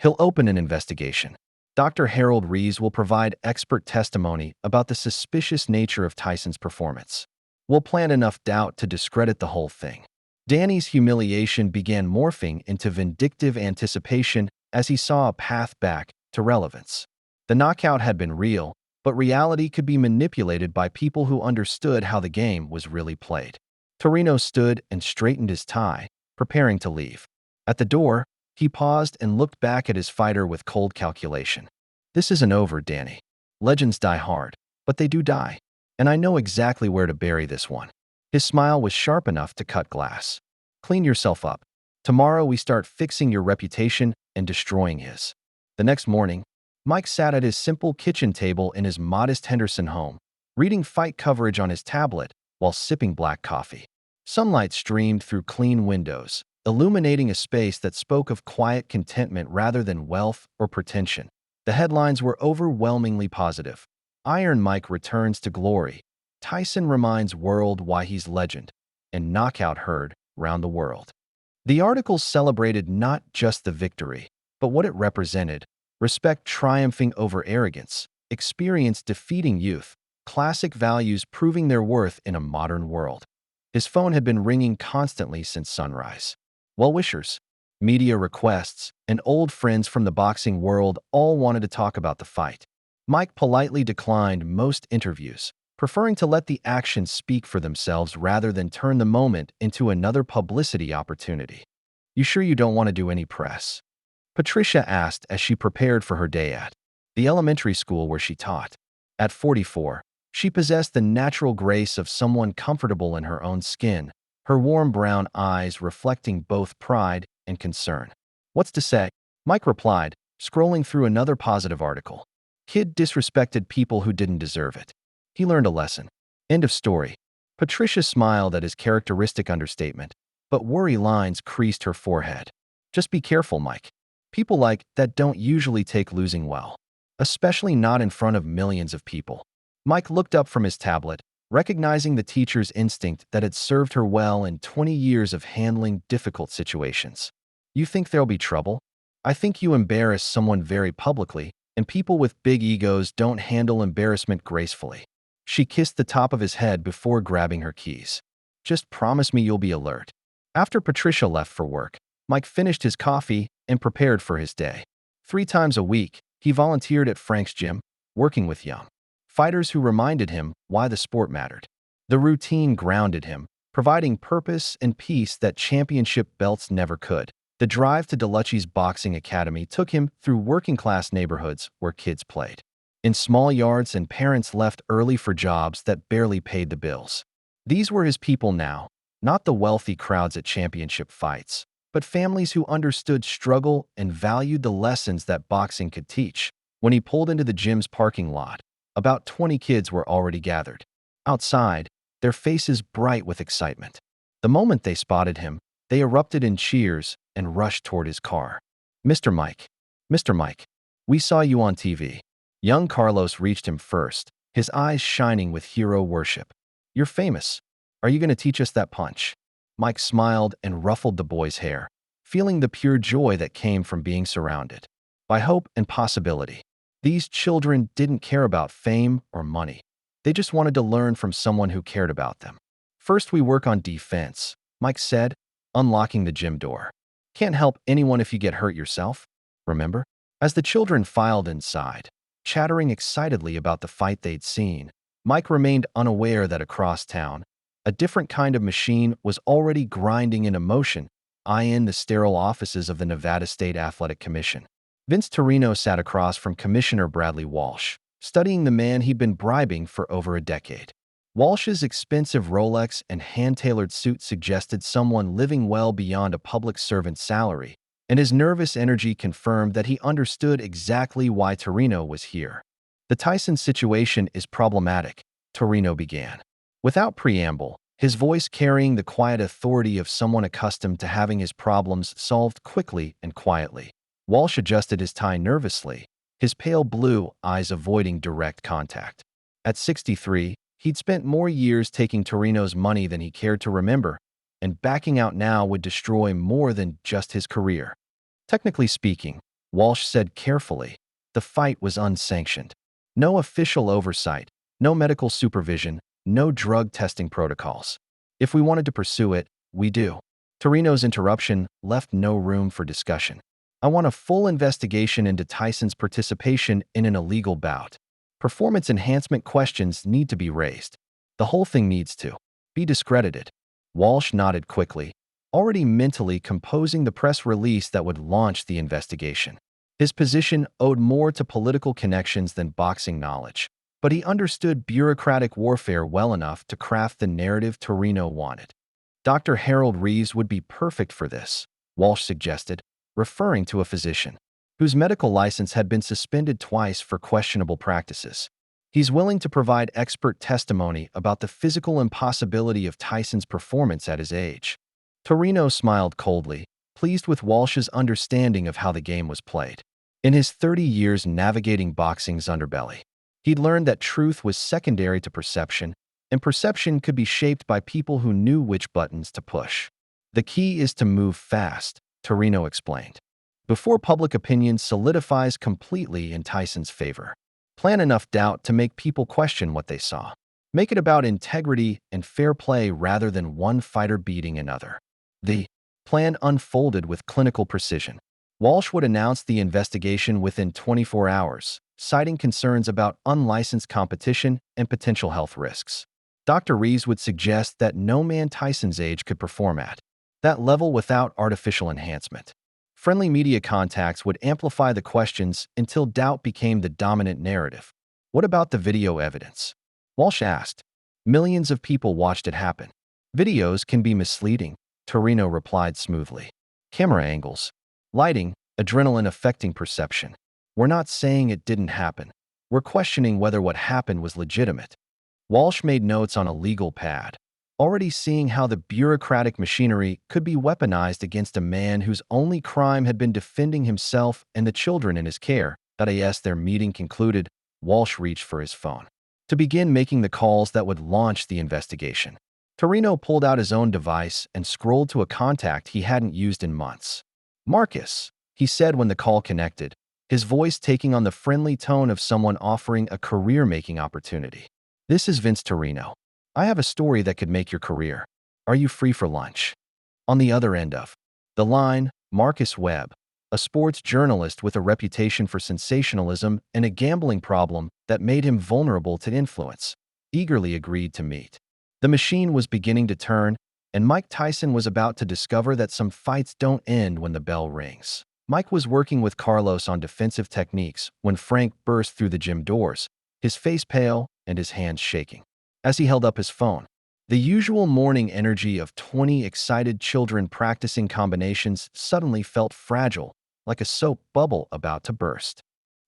S1: He'll open an investigation. Dr. Harold Rees will provide expert testimony about the suspicious nature of Tyson's performance. We'll plant enough doubt to discredit the whole thing. Danny's humiliation began morphing into vindictive anticipation as he saw a path back to relevance. The knockout had been real, but reality could be manipulated by people who understood how the game was really played. Torino stood and straightened his tie, preparing to leave. At the door, he paused and looked back at his fighter with cold calculation. This isn't over, Danny. Legends die hard, but they do die. And I know exactly where to bury this one. His smile was sharp enough to cut glass. Clean yourself up. Tomorrow we start fixing your reputation and destroying his. The next morning, Mike sat at his simple kitchen table in his modest Henderson home, reading fight coverage on his tablet while sipping black coffee. Sunlight streamed through clean windows, illuminating a space that spoke of quiet contentment rather than wealth or pretension. The headlines were overwhelmingly positive. Iron Mike returns to glory. Tyson reminds world why he's legend. And knockout heard round the world. The articles celebrated not just the victory, but what it represented: respect triumphing over arrogance, experience defeating youth, classic values proving their worth in a modern world. His phone had been ringing constantly since sunrise. Well-wishers, media requests, and old friends from the boxing world all wanted to talk about the fight. Mike politely declined most interviews, preferring to let the actions speak for themselves rather than turn the moment into another publicity opportunity. You sure you don't want to do any press? Patricia asked as she prepared for her day at the elementary school where she taught. At 44, she possessed the natural grace of someone comfortable in her own skin, her warm brown eyes reflecting both pride and concern. What's to say? Mike replied, scrolling through another positive article. Kid disrespected people who didn't deserve it. He learned a lesson. End of story. Patricia smiled at his characteristic understatement, but worry lines creased her forehead. Just be careful, Mike. People like that don't usually take losing well, especially not in front of millions of people. Mike looked up from his tablet, recognizing the teacher's instinct that had served her well in 20 years of handling difficult situations. You think there'll be trouble? I think you embarrass someone very publicly, and people with big egos don't handle embarrassment gracefully. She kissed the top of his head before grabbing her keys. Just promise me you'll be alert. After Patricia left for work, Mike finished his coffee and prepared for his day. 3 times a week, he volunteered at Frank's gym, working with young fighters who reminded him why the sport mattered. The routine grounded him, providing purpose and peace that championship belts never could. The drive to DeLucci's Boxing Academy took him through working-class neighborhoods where kids played in small yards and parents left early for jobs that barely paid the bills. These were his people now, not the wealthy crowds at championship fights, but families who understood struggle and valued the lessons that boxing could teach. When he pulled into the gym's parking lot, about 20 kids were already gathered. Outside, their faces bright with excitement. The moment they spotted him, they erupted in cheers and rushed toward his car. Mr. Mike, Mr. Mike, we saw you on TV. Young Carlos reached him first, his eyes shining with hero worship. You're famous. Are you going to teach us that punch? Mike smiled and ruffled the boy's hair, feeling the pure joy that came from being surrounded by hope and possibility. These children didn't care about fame or money. They just wanted to learn from someone who cared about them. First, we work on defense, Mike said, unlocking the gym door. Can't help anyone if you get hurt yourself, remember? As the children filed inside, chattering excitedly about the fight they'd seen, Mike remained unaware that across town, a different kind of machine was already grinding into motion, eyeing the sterile offices of the Nevada State Athletic Commission. Vince Torino sat across from Commissioner Bradley Walsh, studying the man he'd been bribing for over a decade. Walsh's expensive Rolex and hand-tailored suit suggested someone living well beyond a public servant's salary, and his nervous energy confirmed that he understood exactly why Torino was here. The Tyson situation is problematic, Torino began. Without preamble, his voice carrying the quiet authority of someone accustomed to having his problems solved quickly and quietly. Walsh adjusted his tie nervously, his pale blue eyes avoiding direct contact. At 63, he'd spent more years taking Torino's money than he cared to remember, and backing out now would destroy more than just his career. Technically speaking, Walsh said carefully, the fight was unsanctioned. No official oversight, no medical supervision, no drug testing protocols. If we wanted to pursue it, we do. Torino's interruption left no room for discussion. I want a full investigation into Tyson's participation in an illegal bout. Performance enhancement questions need to be raised. The whole thing needs to be discredited. Walsh nodded quickly, already mentally composing the press release that would launch the investigation. His position owed more to political connections than boxing knowledge, but he understood bureaucratic warfare well enough to craft the narrative Torino wanted. Dr. Harold Reeves would be perfect for this, Walsh suggested, referring to a physician whose medical license had been suspended twice for questionable practices. He's willing to provide expert testimony about the physical impossibility of Tyson's performance at his age. Torino smiled coldly, pleased with Walsh's understanding of how the game was played. In his 30 years navigating boxing's underbelly, he'd learned that truth was secondary to perception, and perception could be shaped by people who knew which buttons to push. The key is to move fast, Torino explained, before public opinion solidifies completely in Tyson's favor. Plant enough doubt to make people question what they saw. Make it about integrity and fair play rather than one fighter beating another. The plan unfolded with clinical precision. Walsh would announce the investigation within 24 hours, citing concerns about unlicensed competition and potential health risks. Dr. Reeves would suggest that no man Tyson's age could perform at that level without artificial enhancement. Friendly media contacts would amplify the questions until doubt became the dominant narrative. What about the video evidence? Walsh asked. Millions of people watched it happen. Videos can be misleading, Torino replied smoothly. Camera angles, lighting, adrenaline affecting perception. We're not saying it didn't happen. We're questioning whether what happened was legitimate. Walsh made notes on a legal pad, already seeing how the bureaucratic machinery could be weaponized against a man whose only crime had been defending himself and the children in his care. As their meeting concluded, Walsh reached for his phone to begin making the calls that would launch the investigation. Torino pulled out his own device and scrolled to a contact he hadn't used in months. Marcus, he said when the call connected, his voice taking on the friendly tone of someone offering a career-making opportunity. This is Vince Torino. I have a story that could make your career. Are you free for lunch? On the other end of the line, Marcus Webb, a sports journalist with a reputation for sensationalism and a gambling problem that made him vulnerable to influence, eagerly agreed to meet. The machine was beginning to turn, and Mike Tyson was about to discover that some fights don't end when the bell rings. Mike was working with Carlos on defensive techniques when Frank burst through the gym doors, his face pale and his hands shaking. As he held up his phone, the usual morning energy of 20 excited children practicing combinations suddenly felt fragile, like a soap bubble about to burst.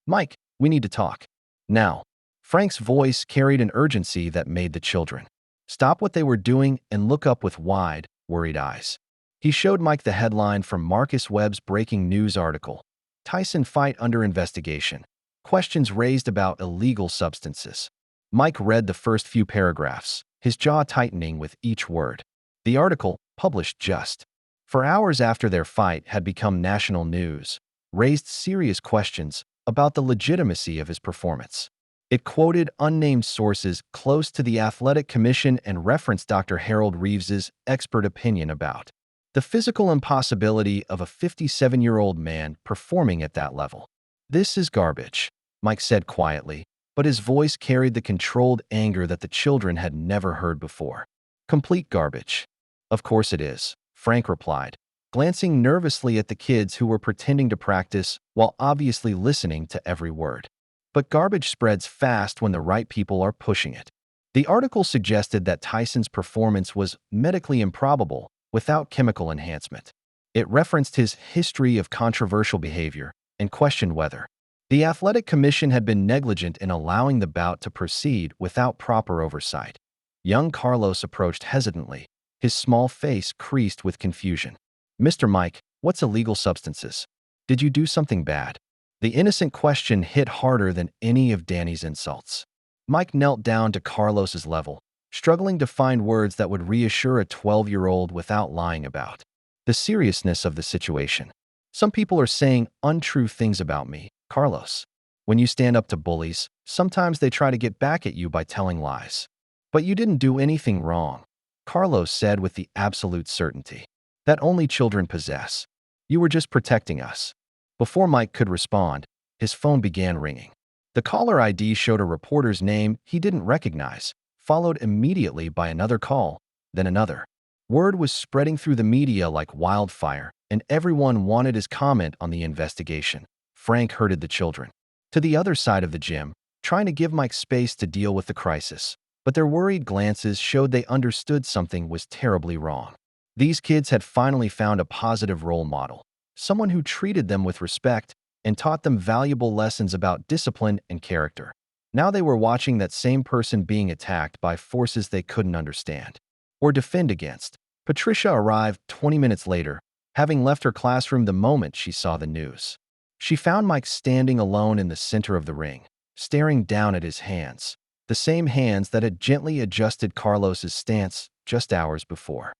S1: Mike, we need to talk. Now. Frank's voice carried an urgency that made the children stop what they were doing and look up with wide, worried eyes. He showed Mike the headline from Marcus Webb's breaking news article, Tyson fight under investigation. Questions raised about illegal substances. Mike read the first few paragraphs, his jaw tightening with each word. The article, published just 4 hours after their fight had become national news, raised serious questions about the legitimacy of his performance. It quoted unnamed sources close to the Athletic Commission and referenced Dr. Harold Reeves's expert opinion about the physical impossibility of a 57-year-old man performing at that level. "This is garbage," Mike said quietly, but his voice carried the controlled anger that the children had never heard before. "Complete garbage." "Of course it is," Frank replied, glancing nervously at the kids who were pretending to practice while obviously listening to every word. "But garbage spreads fast when the right people are pushing it." The article suggested that Tyson's performance was medically improbable without chemical enhancement. It referenced his history of controversial behavior and questioned whether the Athletic Commission had been negligent in allowing the bout to proceed without proper oversight. Young Carlos approached hesitantly, his small face creased with confusion. "Mr. Mike, what's illegal substances? Did you do something bad?" The innocent question hit harder than any of Danny's insults. Mike knelt down to Carlos's level, struggling to find words that would reassure a 12-year-old without lying about the seriousness of the situation. "Some people are saying untrue things about me, Carlos. When you stand up to bullies, sometimes they try to get back at you by telling lies. But you didn't do anything wrong," Carlos said with the absolute certainty that only children possess. "You were just protecting us." Before Mike could respond, his phone began ringing. The caller ID showed a reporter's name he didn't recognize, followed immediately by another call, then another. Word was spreading through the media like wildfire, and everyone wanted his comment on the investigation. Frank herded the children to the other side of the gym, trying to give Mike space to deal with the crisis, but their worried glances showed they understood something was terribly wrong. These kids had finally found a positive role model, someone who treated them with respect and taught them valuable lessons about discipline and character. Now they were watching that same person being attacked by forces they couldn't understand or defend against. Patricia arrived 20 minutes later, having left her classroom the moment she saw the news. She found Mike standing alone in the center of the ring, staring down at his hands, the same hands that had gently adjusted Carlos's stance just hours before.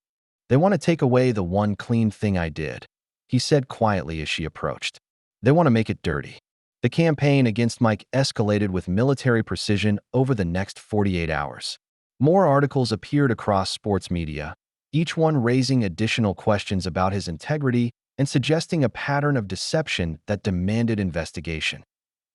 S1: "They want to take away the one clean thing I did," he said quietly as she approached. "They want to make it dirty." The campaign against Mike escalated with military precision over the next 48 hours. More articles appeared across sports media, each one raising additional questions about his integrity and suggesting a pattern of deception that demanded investigation.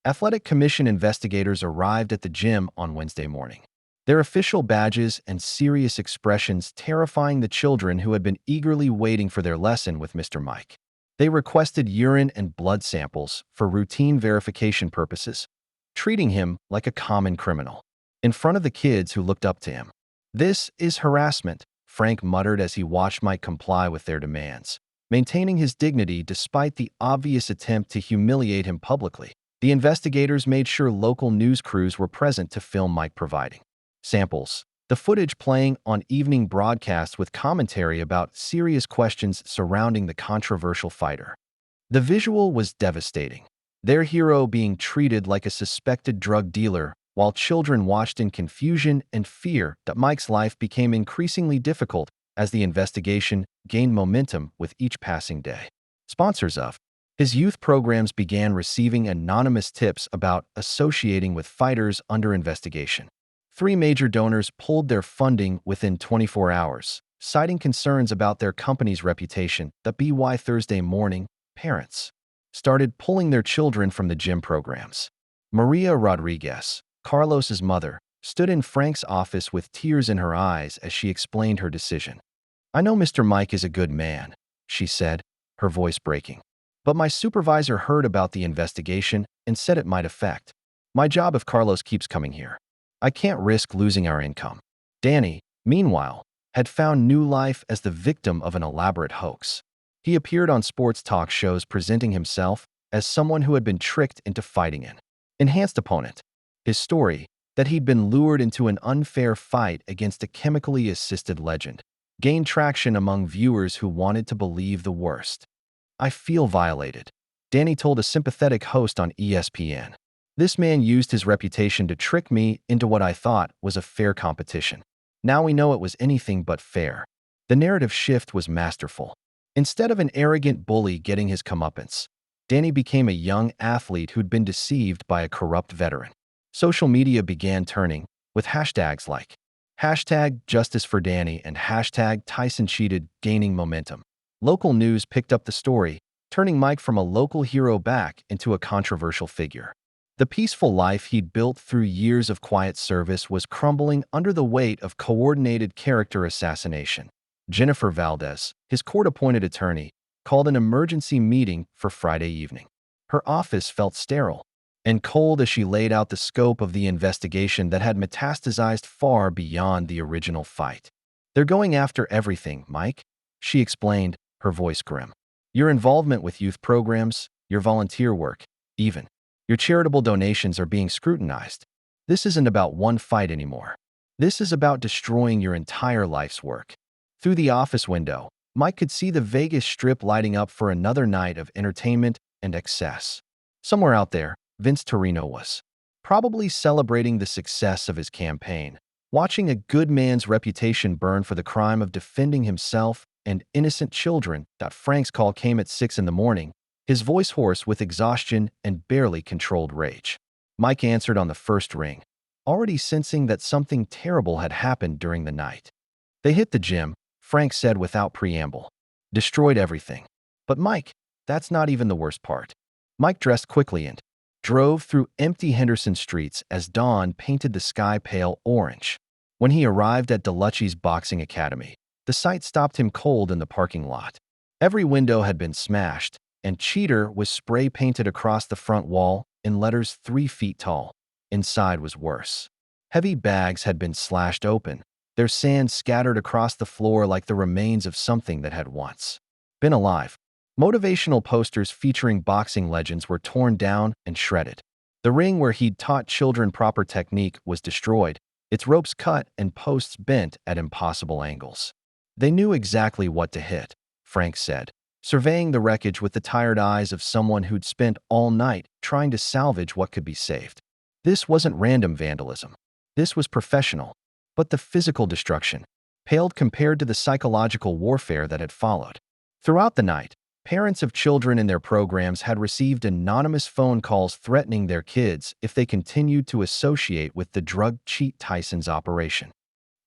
S1: Athletic Commission investigators arrived at the gym on Wednesday morning, their official badges and serious expressions terrifying the children who had been eagerly waiting for their lesson with Mr. Mike. They requested urine and blood samples for routine verification purposes, treating him like a common criminal in front of the kids who looked up to him. "This is harassment," Frank muttered as he watched Mike comply with their demands, maintaining his dignity despite the obvious attempt to humiliate him publicly. The investigators made sure local news crews were present to film Mike providing samples, the footage playing on evening broadcasts with commentary about serious questions surrounding the controversial fighter. The visual was devastating, their hero being treated like a suspected drug dealer while children watched in confusion and fear. That Mike's life became increasingly difficult as the investigation gained momentum with each passing day. Sponsors of his youth programs began receiving anonymous tips about associating with fighters under investigation. 3 major donors pulled their funding within 24 hours, citing concerns about their company's reputation. By Thursday morning, parents started pulling their children from the gym programs. Maria Rodriguez, Carlos's mother, stood in Frank's office with tears in her eyes as she explained her decision. "I know Mr. Mike is a good man," she said, her voice breaking. "But my supervisor heard about the investigation and said it might affect my job if Carlos keeps coming here. I can't risk losing our income." Danny, meanwhile, had found new life as the victim of an elaborate hoax. He appeared on sports talk shows presenting himself as someone who had been tricked into fighting an enhanced opponent. His story, that he'd been lured into an unfair fight against a chemically assisted legend, gained traction among viewers who wanted to believe the worst. "I feel violated," Danny told a sympathetic host on ESPN. "This man used his reputation to trick me into what I thought was a fair competition. Now we know it was anything but fair." The narrative shift was masterful. Instead of an arrogant bully getting his comeuppance, Danny became a young athlete who'd been deceived by a corrupt veteran. Social media began turning, with hashtags like hashtag Justice for Danny and hashtag Tyson cheated gaining momentum. Local news picked up the story, turning Mike from a local hero back into a controversial figure. The peaceful life he'd built through years of quiet service was crumbling under the weight of coordinated character assassination. Jennifer Valdez, his court-appointed attorney, called an emergency meeting for Friday evening. Her office felt sterile and cold as she laid out the scope of the investigation that had metastasized far beyond the original fight. "They're going after everything, Mike," she explained, her voice grim. "Your involvement with youth programs, your volunteer work, even your charitable donations are being scrutinized. This isn't about one fight anymore. This is about destroying your entire life's work." Through the office window, Mike could see the Vegas Strip lighting up for another night of entertainment and excess. Somewhere out there, Vince Torino was probably celebrating the success of his campaign, watching a good man's reputation burn for the crime of defending himself and innocent children. Frank's call came at 6 in the morning, his voice hoarse with exhaustion and barely controlled rage. Mike answered on the first ring, already sensing that something terrible had happened during the night. "They hit the gym," Frank said without preamble. "Destroyed everything." "But Mike, that's not even the worst part." Mike dressed quickly and drove through empty Henderson streets as dawn painted the sky pale orange. When he arrived at DeLucci's Boxing Academy, the sight stopped him cold in the parking lot. Every window had been smashed, and "Cheater" was spray-painted across the front wall in letters 3 feet tall. Inside was worse. Heavy bags had been slashed open, their sand scattered across the floor like the remains of something that had once been alive. Motivational posters featuring boxing legends were torn down and shredded. The ring where he'd taught children proper technique was destroyed, its ropes cut and posts bent at impossible angles. "They knew exactly what to hit," Frank said, surveying the wreckage with the tired eyes of someone who'd spent all night trying to salvage what could be saved. This wasn't random vandalism. This was professional. But the physical destruction paled compared to the psychological warfare that had followed. Throughout the night, parents of children in their programs had received anonymous phone calls threatening their kids if they continued to associate with the drug cheat Tyson's operation.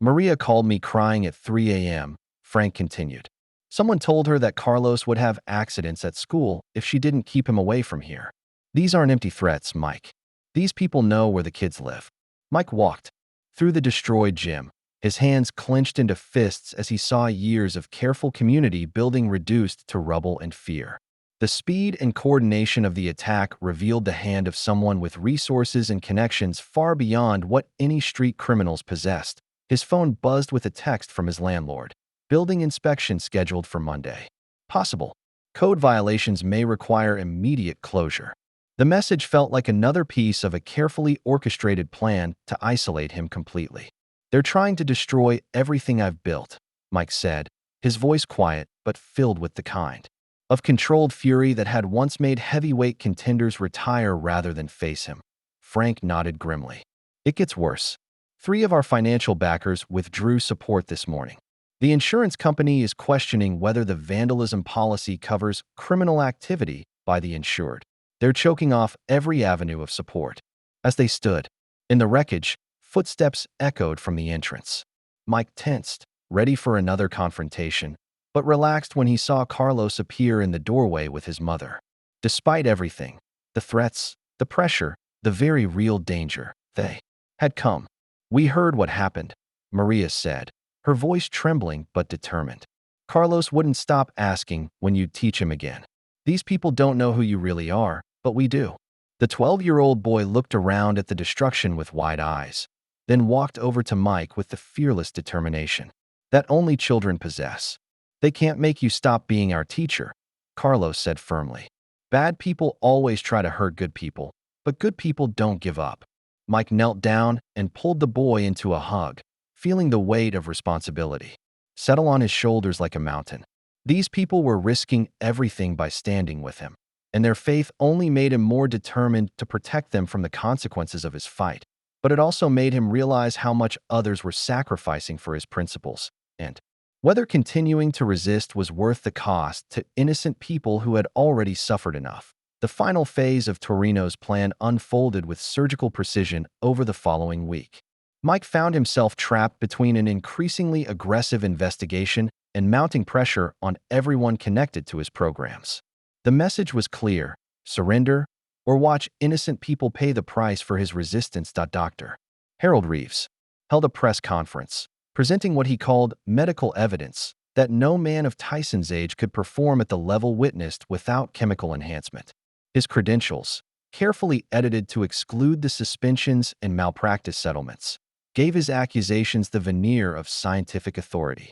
S1: "Maria called me crying at 3 a.m., Frank continued. "Someone told her that Carlos would have accidents at school if she didn't keep him away from here." "These aren't empty threats, Mike. These people know where the kids live." Mike walked through the destroyed gym, his hands clenched into fists as he saw years of careful community building reduced to rubble and fear. The speed and coordination of the attack revealed the hand of someone with resources and connections far beyond what any street criminals possessed. His phone buzzed with a text from his landlord. "Building inspection scheduled for Monday. Possible. Code violations may require immediate closure." The message felt like another piece of a carefully orchestrated plan to isolate him completely. "They're trying to destroy everything I've built," Mike said, his voice quiet but filled with the kind of controlled fury that had once made heavyweight contenders retire rather than face him. Frank nodded grimly. "It gets worse. 3 of our financial backers withdrew support this morning. The insurance company is questioning whether the vandalism policy covers criminal activity by the insured. They're choking off every avenue of support." As they stood in the wreckage, footsteps echoed from the entrance. Mike tensed, ready for another confrontation, but relaxed when he saw Carlos appear in the doorway with his mother. Despite everything, the threats, the pressure, the very real danger, they had come. "We heard what happened," Maria said, her voice trembling but determined. "Carlos wouldn't stop asking when you'd teach him again. These people don't know who you really are, but we do." The 12-year-old boy looked around at the destruction with wide eyes, then walked over to Mike with the fearless determination that only children possess. "They can't make you stop being our teacher," Carlos said firmly. "Bad people always try to hurt good people, but good people don't give up." Mike knelt down and pulled the boy into a hug, feeling the weight of responsibility settle on his shoulders like a mountain. These people were risking everything by standing with him, and their faith only made him more determined to protect them from the consequences of his fight. But it also made him realize how much others were sacrificing for his principles, and whether continuing to resist was worth the cost to innocent people who had already suffered enough. The final phase of Torino's plan unfolded with surgical precision over the following week. Mike found himself trapped between an increasingly aggressive investigation and mounting pressure on everyone connected to his programs. The message was clear: surrender or watch innocent people pay the price for his resistance. Dr. Harold Reeves held a press conference, presenting what he called medical evidence that no man of Tyson's age could perform at the level witnessed without chemical enhancement. His credentials, carefully edited to exclude the suspensions and malpractice settlements, gave his accusations the veneer of scientific authority.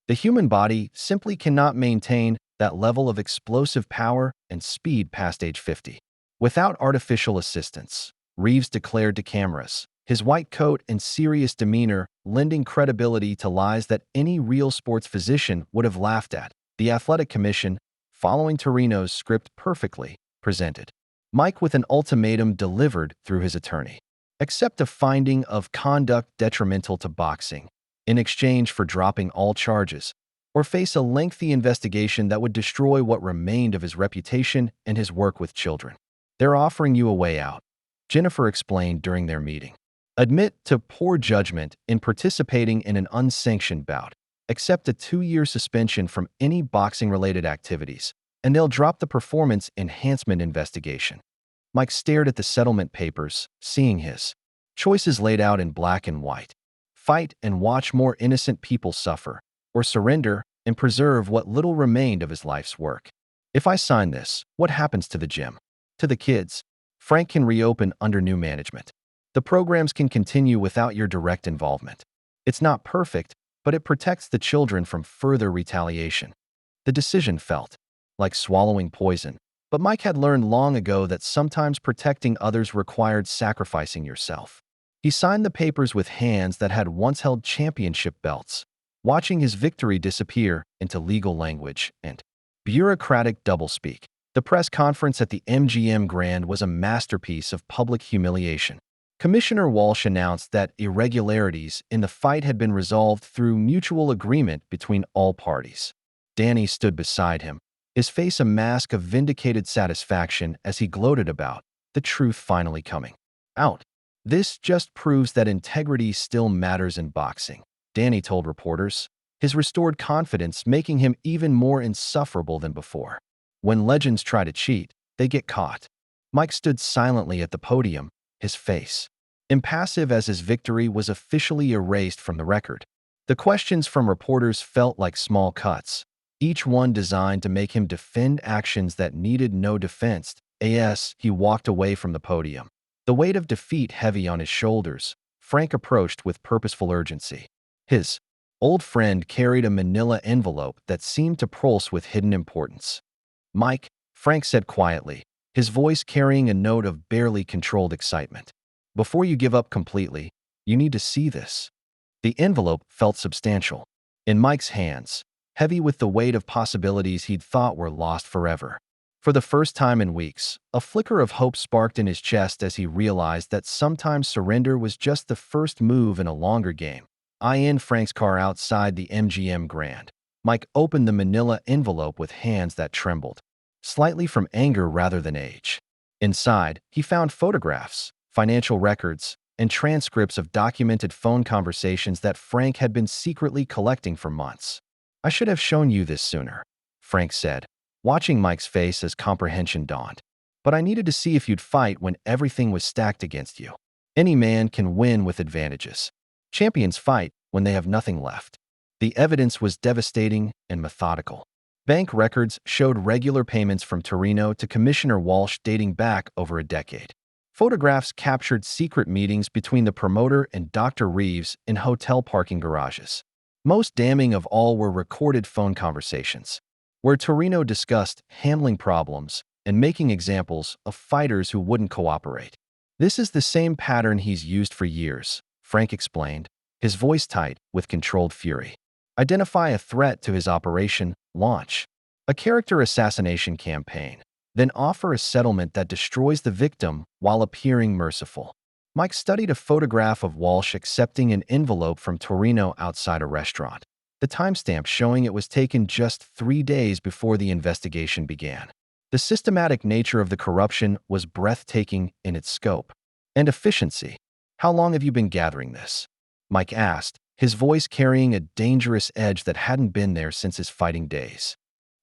S1: The human body simply cannot maintain that level of explosive power and speed past age 50. Without artificial assistance, Reeves declared to cameras, his white coat and serious demeanor lending credibility to lies that any real sports physician would have laughed at. The Athletic Commission, following Torino's script perfectly, presented Mike with an ultimatum delivered through his attorney: accept a finding of conduct detrimental to boxing in exchange for dropping all charges, or face a lengthy investigation that would destroy what remained of his reputation and his work with children. They're offering you a way out, Jennifer explained during their meeting. Admit to poor judgment in participating in an unsanctioned bout. Accept a 2-year suspension from any boxing-related activities, and they'll drop the performance enhancement investigation. Mike stared at the settlement papers, seeing his choices laid out in black and white. Fight and watch more innocent people suffer, or surrender and preserve what little remained of his life's work. If I sign this, what happens to the gym? To the kids? Frank can reopen under new management. The programs can continue without your direct involvement. It's not perfect, but it protects the children from further retaliation. The decision felt like swallowing poison, but Mike had learned long ago that sometimes protecting others required sacrificing yourself. He signed the papers with hands that had once held championship belts, watching his victory disappear into legal language and bureaucratic doublespeak. The press conference at the MGM Grand was a masterpiece of public humiliation. Commissioner Walsh announced that irregularities in the fight had been resolved through mutual agreement between all parties. Danny stood beside him, his face a mask of vindicated satisfaction as he gloated about the truth finally coming out. This just proves that integrity still matters in boxing, Danny told reporters, his restored confidence making him even more insufferable than before. When legends try to cheat, they get caught. Mike stood silently at the podium, his face impassive as his victory was officially erased from the record. The questions from reporters felt like small cuts, each one designed to make him defend actions that needed no defense. As he walked away from the podium, the weight of defeat heavy on his shoulders, Frank approached with purposeful urgency. His old friend carried a manila envelope that seemed to pulse with hidden importance. "Mike," Frank said quietly, his voice carrying a note of barely controlled excitement. "Before you give up completely, you need to see this." The envelope felt substantial. In Mike's hands, heavy with the weight of possibilities he'd thought were lost forever. For the first time in weeks, a flicker of hope sparked in his chest as he realized that sometimes surrender was just the first move in a longer game. In Frank's car outside the MGM Grand, Mike opened the manila envelope with hands that trembled, slightly from anger rather than age. Inside, he found photographs, financial records, and transcripts of documented phone conversations that Frank had been secretly collecting for months. "I should have shown you this sooner," Frank said, watching Mike's face as comprehension dawned. "But I needed to see if you'd fight when everything was stacked against you. Any man can win with advantages. Champions fight when they have nothing left." The evidence was devastating and methodical. Bank records showed regular payments from Torino to Commissioner Walsh dating back over a decade. Photographs captured secret meetings between the promoter and Dr. Reeves in hotel parking garages. Most damning of all were recorded phone conversations, where Torino discussed handling problems and making examples of fighters who wouldn't cooperate. "This is the same pattern he's used for years," Frank explained, his voice tight with controlled fury. "Identify a threat to his operation, launch a character assassination campaign, then offer a settlement that destroys the victim while appearing merciful." Mike studied a photograph of Walsh accepting an envelope from Torino outside a restaurant, the timestamp showing it was taken just 3 days before the investigation began. The systematic nature of the corruption was breathtaking in its scope and efficiency. "How long have you been gathering this?" Mike asked, his voice carrying a dangerous edge that hadn't been there since his fighting days.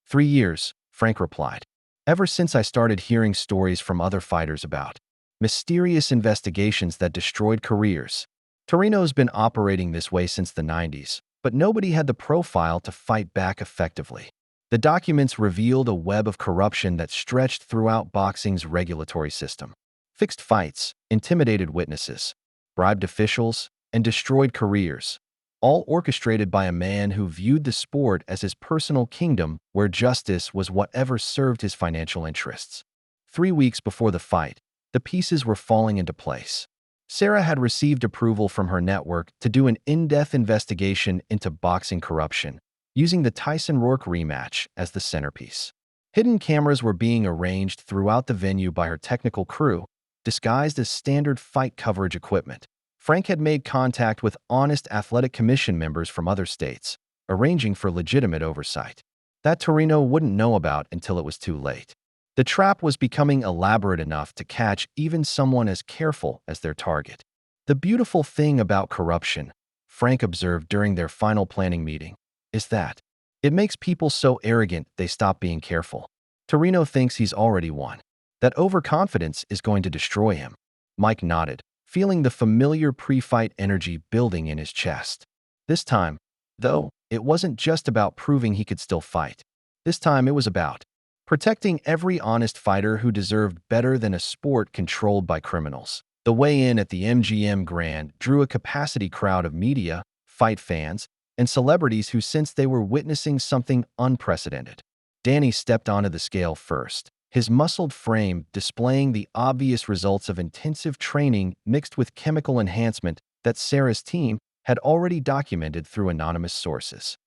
S1: "3 years," Frank replied. "Ever since I started hearing stories from other fighters about mysterious investigations that destroyed careers. Torino's been operating this way since the 90s, but nobody had the profile to fight back effectively." The documents revealed a web of corruption that stretched throughout boxing's regulatory system. Fixed fights, intimidated witnesses, bribed officials, and destroyed careers, all orchestrated by a man who viewed the sport as his personal kingdom where justice was whatever served his financial interests. 3 weeks before the fight, the pieces were falling into place. Sarah had received approval from her network to do an in-depth investigation into boxing corruption, using the Tyson-Rourke rematch as the centerpiece. Hidden cameras were being arranged throughout the venue by her technical crew, disguised as standard fight coverage equipment. Frank had made contact with honest athletic commission members from other states, arranging for legitimate oversight that Torino wouldn't know about until it was too late. The trap was becoming elaborate enough to catch even someone as careful as their target. "The beautiful thing about corruption," Frank observed during their final planning meeting, "is that it makes people so arrogant they stop being careful. Torino thinks he's already won. That overconfidence is going to destroy him." Mike nodded, feeling the familiar pre-fight energy building in his chest. This time, though, it wasn't just about proving he could still fight. This time it was about protecting every honest fighter who deserved better than a sport controlled by criminals. The weigh-in at the MGM Grand drew a capacity crowd of media, fight fans, and celebrities who sensed they were witnessing something unprecedented. Danny stepped onto the scale first, his muscled frame displaying the obvious results of intensive training mixed with chemical enhancement that Sarah's team had already documented through anonymous sources.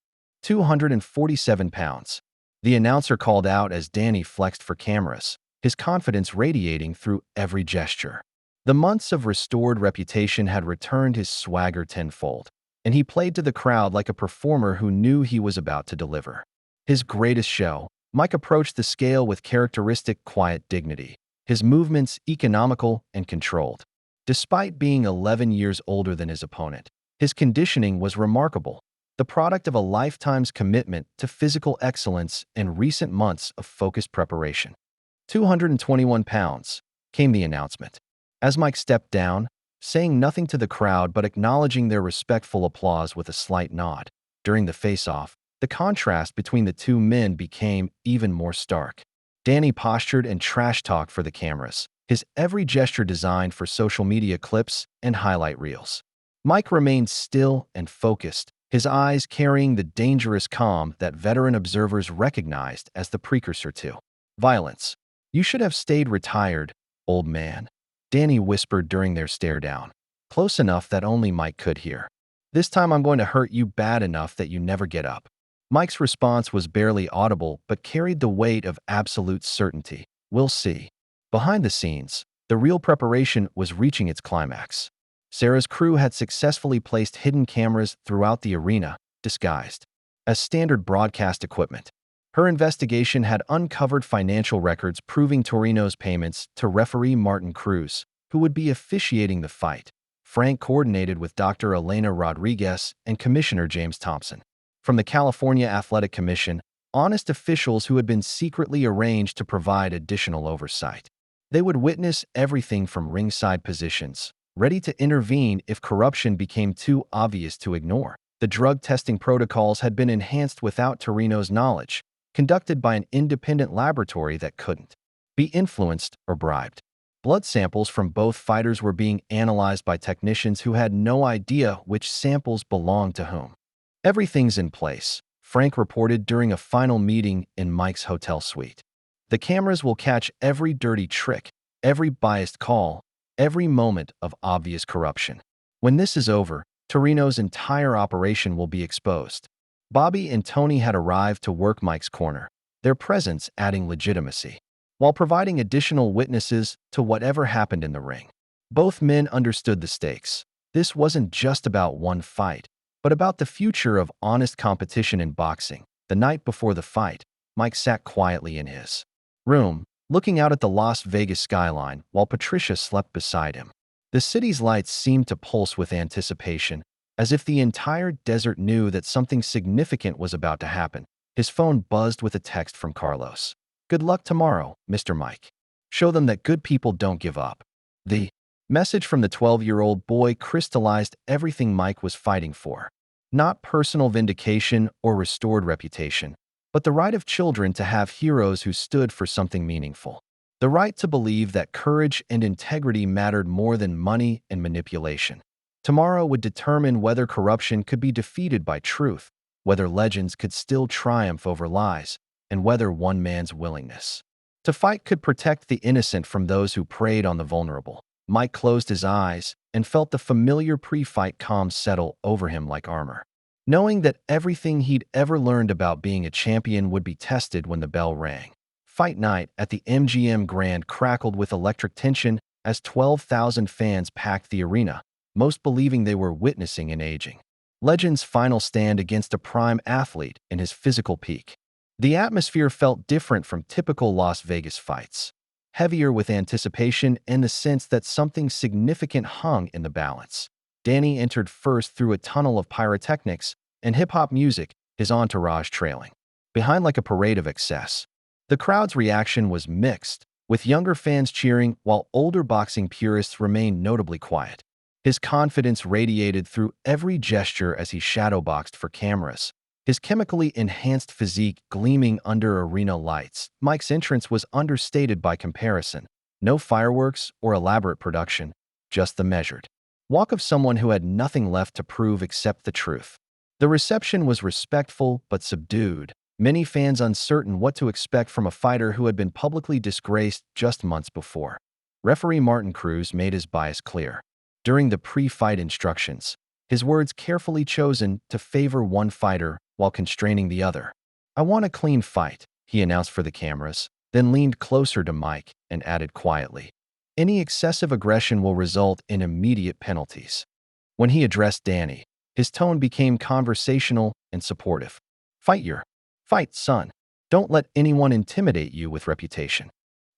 S1: 247 pounds. The announcer called out as Danny flexed for cameras, his confidence radiating through every gesture. The months of restored reputation had returned his swagger tenfold, and he played to the crowd like a performer who knew he was about to deliver his greatest show. Mike approached the scale with characteristic quiet dignity, his movements economical and controlled. Despite being 11 years older than his opponent, his conditioning was remarkable, the product of a lifetime's commitment to physical excellence and recent months of focused preparation. 221 pounds, came the announcement. As Mike stepped down, saying nothing to the crowd but acknowledging their respectful applause with a slight nod. During the face-off, the contrast between the two men became even more stark. Danny postured and trash-talked for the cameras, his every gesture designed for social media clips and highlight reels. Mike remained still and focused, his eyes carrying the dangerous calm that veteran observers recognized as the precursor to violence. "You should have stayed retired, old man," Danny whispered during their stare-down, close enough that only Mike could hear. "This time I'm going to hurt you bad enough that you never get up." Mike's response was barely audible but carried the weight of absolute certainty. "We'll see." Behind the scenes, the real preparation was reaching its climax. Sarah's crew had successfully placed hidden cameras throughout the arena, disguised as standard broadcast equipment. Her investigation had uncovered financial records proving Torino's payments to referee Martin Cruz, who would be officiating the fight. Frank coordinated with Dr. Elena Rodriguez and Commissioner James Thompson. From the California Athletic Commission, honest officials who had been secretly arranged to provide additional oversight. They would witness everything from ringside positions, ready to intervene if corruption became too obvious to ignore. The drug testing protocols had been enhanced without Torino's knowledge, conducted by an independent laboratory that couldn't be influenced or bribed. Blood samples from both fighters were being analyzed by technicians who had no idea which samples belonged to whom. "Everything's in place," Frank reported during a final meeting in Mike's hotel suite. "The cameras will catch every dirty trick, every biased call, every moment of obvious corruption. When this is over, Torino's entire operation will be exposed." Bobby and Tony had arrived to work Mike's corner, their presence adding legitimacy, while providing additional witnesses to whatever happened in the ring. Both men understood the stakes. This wasn't just about one fight, but about the future of honest competition in boxing. The night before the fight, Mike sat quietly in his room, looking out at the Las Vegas skyline while Patricia slept beside him. The city's lights seemed to pulse with anticipation, as if the entire desert knew that something significant was about to happen. His phone buzzed with a text from Carlos. "Good luck tomorrow, Mr. Mike. Show them that good people don't give up." The message from the 12-year-old boy crystallized everything Mike was fighting for. Not personal vindication or restored reputation, but the right of children to have heroes who stood for something meaningful. The right to believe that courage and integrity mattered more than money and manipulation. Tomorrow would determine whether corruption could be defeated by truth, whether legends could still triumph over lies, and whether one man's willingness to fight could protect the innocent from those who preyed on the vulnerable. Mike closed his eyes and felt the familiar pre-fight calm settle over him like armor. Knowing that everything he'd ever learned about being a champion would be tested when the bell rang. Fight night at the MGM Grand crackled with electric tension as 12,000 fans packed the arena, most believing they were witnessing an aging legend's final stand against a prime athlete in his physical peak. The atmosphere felt different from typical Las Vegas fights, heavier with anticipation and the sense that something significant hung in the balance. Danny entered first through a tunnel of pyrotechnics and hip-hop music, his entourage trailing behind like a parade of excess. The crowd's reaction was mixed, with younger fans cheering while older boxing purists remained notably quiet. His confidence radiated through every gesture as he shadowboxed for cameras, his chemically enhanced physique gleaming under arena lights. Mike's entrance was understated by comparison. No fireworks or elaborate production, just the measured walk of someone who had nothing left to prove except the truth. The reception was respectful but subdued, many fans uncertain what to expect from a fighter who had been publicly disgraced just months before. Referee Martin Cruz made his bias clear. During the pre-fight instructions, his words carefully chosen to favor one fighter while constraining the other. "I want a clean fight," he announced for the cameras, then leaned closer to Mike and added quietly, "Any excessive aggression will result in immediate penalties." When he addressed Danny, his tone became conversational and supportive. "Fight your fight, son. Don't let anyone intimidate you with reputation."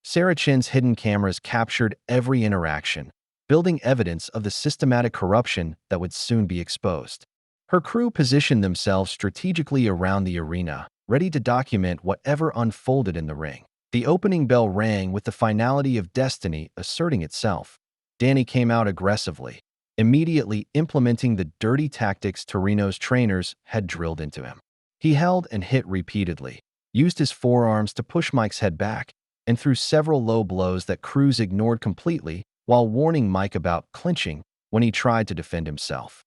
S1: Sarah Chin's hidden cameras captured every interaction, building evidence of the systematic corruption that would soon be exposed. Her crew positioned themselves strategically around the arena, ready to document whatever unfolded in the ring. The opening bell rang with the finality of destiny asserting itself. Danny came out aggressively, immediately implementing the dirty tactics Torino's trainers had drilled into him. He held and hit repeatedly, used his forearms to push Mike's head back, and threw several low blows that Cruz ignored completely while warning Mike about clinching when he tried to defend himself.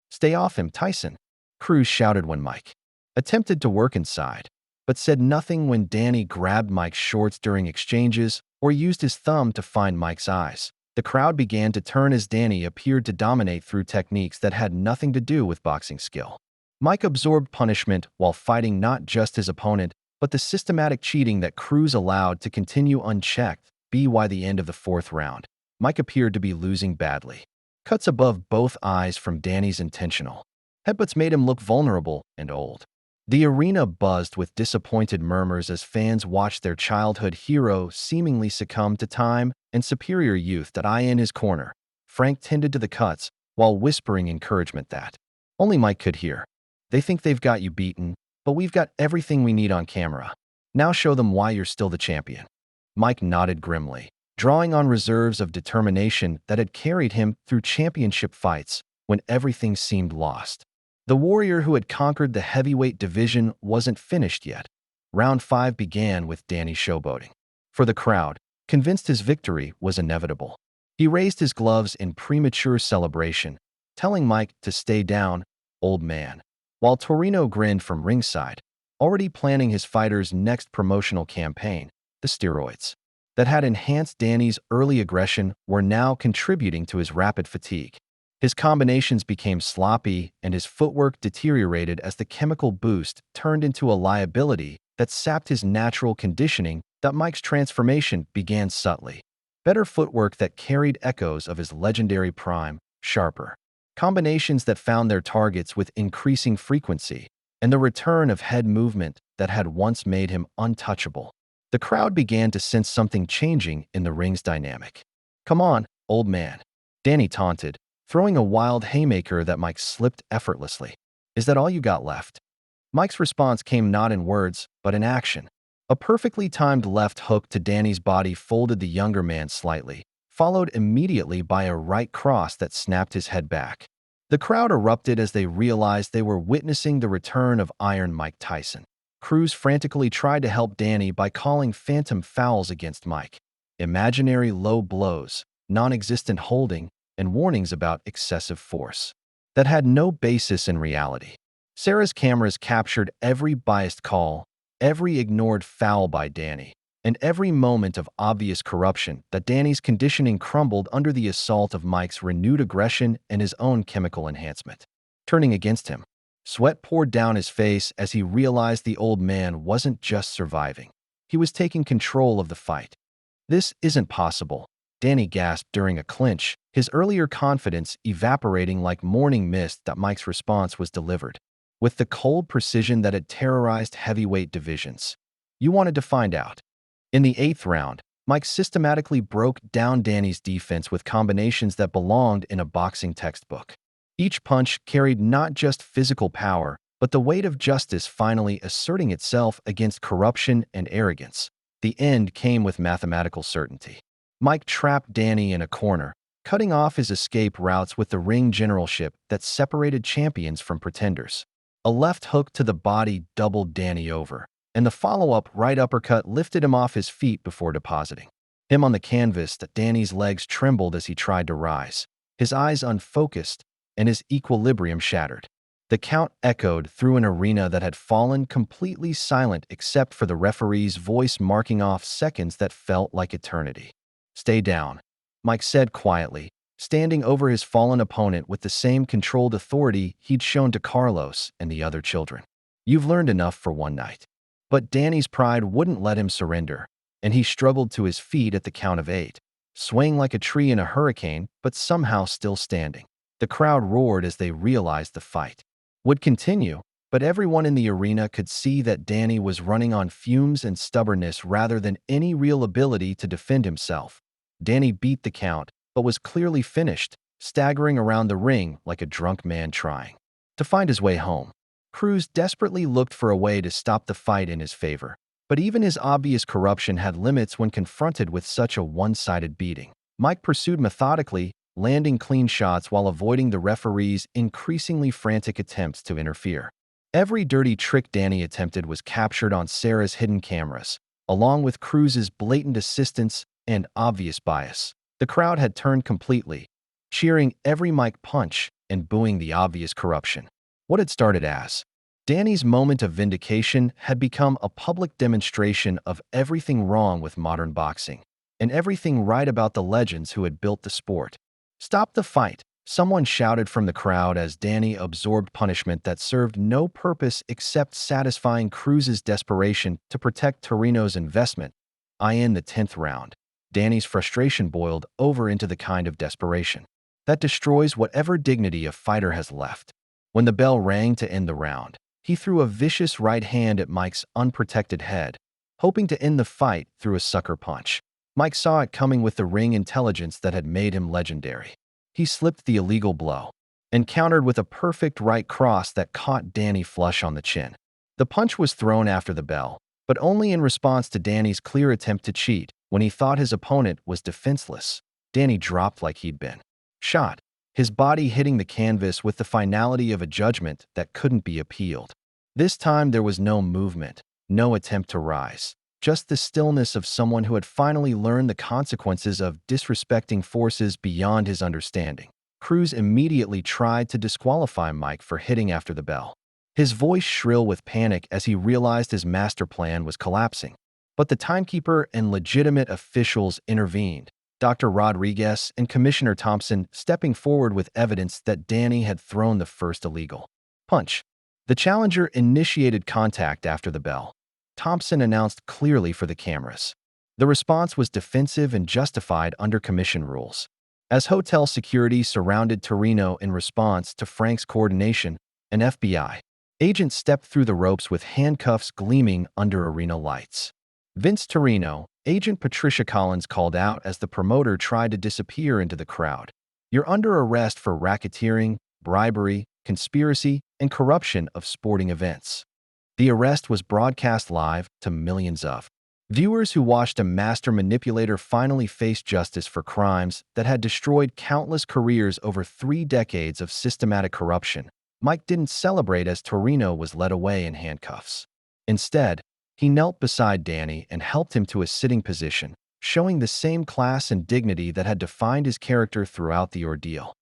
S1: "Stay off him, Tyson," Cruz shouted when Mike attempted to work inside, but said nothing when Danny grabbed Mike's shorts during exchanges or used his thumb to find Mike's eyes. The crowd began to turn as Danny appeared to dominate through techniques that had nothing to do with boxing skill. Mike absorbed punishment while fighting not just his opponent, but the systematic cheating that Cruz allowed to continue unchecked. By the end of the fourth round, Mike appeared to be losing badly. Cuts above both eyes from Danny's intentional headbutts made him look vulnerable and old. The arena buzzed with disappointed murmurs as fans watched their childhood hero seemingly succumb to time and superior youth. In his corner, Frank tended to the cuts while whispering encouragement that only Mike could hear. "They think they've got you beaten, but we've got everything we need on camera. Now show them why you're still the champion." Mike nodded grimly, drawing on reserves of determination that had carried him through championship fights when everything seemed lost. The warrior who had conquered the heavyweight division wasn't finished yet. Round 5 began with Danny showboating. For the crowd, convinced his victory was inevitable. He raised his gloves in premature celebration, telling Mike to stay down, old man, while Torino grinned from ringside, already planning his fighter's next promotional campaign. The steroids that had enhanced Danny's early aggression were now contributing to his rapid fatigue. His combinations became sloppy and his footwork deteriorated as the chemical boost turned into a liability that sapped his natural conditioning. Mike's transformation began subtly. Better footwork that carried echoes of his legendary prime, sharper combinations that found their targets with increasing frequency, and the return of head movement that had once made him untouchable. The crowd began to sense something changing in the ring's dynamic. "Come on, old man," Danny taunted, throwing a wild haymaker that Mike slipped effortlessly. "Is that all you got left?" Mike's response came not in words, but in action. A perfectly timed left hook to Danny's body folded the younger man slightly, followed immediately by a right cross that snapped his head back. The crowd erupted as they realized they were witnessing the return of Iron Mike Tyson. Cruz frantically tried to help Danny by calling phantom fouls against Mike. Imaginary low blows, non-existent holding, and warnings about excessive force that had no basis in reality. Sarah's cameras captured every biased call, every ignored foul by Danny, and every moment of obvious corruption that Danny's conditioning crumbled under the assault of Mike's renewed aggression and his own chemical enhancement. Turning against him, sweat poured down his face as he realized the old man wasn't just surviving. He was taking control of the fight. "This isn't possible," Danny gasped during a clinch, his earlier confidence evaporating like morning mist that Mike's response was delivered with the cold precision that had terrorized heavyweight divisions. "You wanted to find out." In the 8th round, Mike systematically broke down Danny's defense with combinations that belonged in a boxing textbook. Each punch carried not just physical power, but the weight of justice finally asserting itself against corruption and arrogance. The end came with mathematical certainty. Mike trapped Danny in a corner, cutting off his escape routes with the ring generalship that separated champions from pretenders. A left hook to the body doubled Danny over, and the follow-up right uppercut lifted him off his feet before depositing him on the canvas. That Danny's legs trembled as he tried to rise, his eyes unfocused, and his equilibrium shattered. The count echoed through an arena that had fallen completely silent except for the referee's voice marking off seconds that felt like eternity. "Stay down," Mike said quietly, standing over his fallen opponent with the same controlled authority he'd shown to Carlos and the other children. "You've learned enough for one night." But Danny's pride wouldn't let him surrender, and he struggled to his feet at the count of 8, swaying like a tree in a hurricane, but somehow still standing. The crowd roared as they realized the fight would continue, but everyone in the arena could see that Danny was running on fumes and stubbornness rather than any real ability to defend himself. Danny beat the count, but was clearly finished, staggering around the ring like a drunk man trying to find his way home. Cruz desperately looked for a way to stop the fight in his favor, but even his obvious corruption had limits when confronted with such a one-sided beating. Mike pursued methodically, landing clean shots while avoiding the referee's increasingly frantic attempts to interfere. Every dirty trick Danny attempted was captured on Sarah's hidden cameras, along with Cruz's blatant assistance and obvious bias. The crowd had turned completely, cheering every Mike punch and booing the obvious corruption. What had started as Danny's moment of vindication had become a public demonstration of everything wrong with modern boxing and everything right about the legends who had built the sport. "Stop the fight," someone shouted from the crowd as Danny absorbed punishment that served no purpose except satisfying Cruz's desperation to protect Torino's investment. In the 10th round, Danny's frustration boiled over into the kind of desperation that destroys whatever dignity a fighter has left. When the bell rang to end the round, he threw a vicious right hand at Mike's unprotected head, hoping to end the fight through a sucker punch. Mike saw it coming with the ring intelligence that had made him legendary. He slipped the illegal blow and countered with a perfect right cross that caught Danny flush on the chin. The punch was thrown after the bell, but only in response to Danny's clear attempt to cheat. When he thought his opponent was defenseless, Danny dropped like he'd been shot, his body hitting the canvas with the finality of a judgment that couldn't be appealed. This time there was no movement, no attempt to rise, just the stillness of someone who had finally learned the consequences of disrespecting forces beyond his understanding. Cruz immediately tried to disqualify Mike for hitting after the bell, his voice shrill with panic as he realized his master plan was collapsing. But the timekeeper and legitimate officials intervened, Dr. Rodriguez and Commissioner Thompson stepping forward with evidence that Danny had thrown the first illegal punch. The challenger initiated contact after the bell, Thompson announced clearly for the cameras. The response was defensive and justified under commission rules. As hotel security surrounded Torino in response to Frank's coordination, an FBI agent stepped through the ropes with handcuffs gleaming under arena lights. Vince Torino, agent Patricia Collins called out as the promoter tried to disappear into the crowd. "You're under arrest for racketeering, bribery, conspiracy, and corruption of sporting events." The arrest was broadcast live to millions of viewers who watched a master manipulator finally face justice for crimes that had destroyed countless careers over 3 decades of systematic corruption. Mike didn't celebrate as Torino was led away in handcuffs. Instead, he knelt beside Danny and helped him to a sitting position, showing the same class and dignity that had defined his character throughout the ordeal.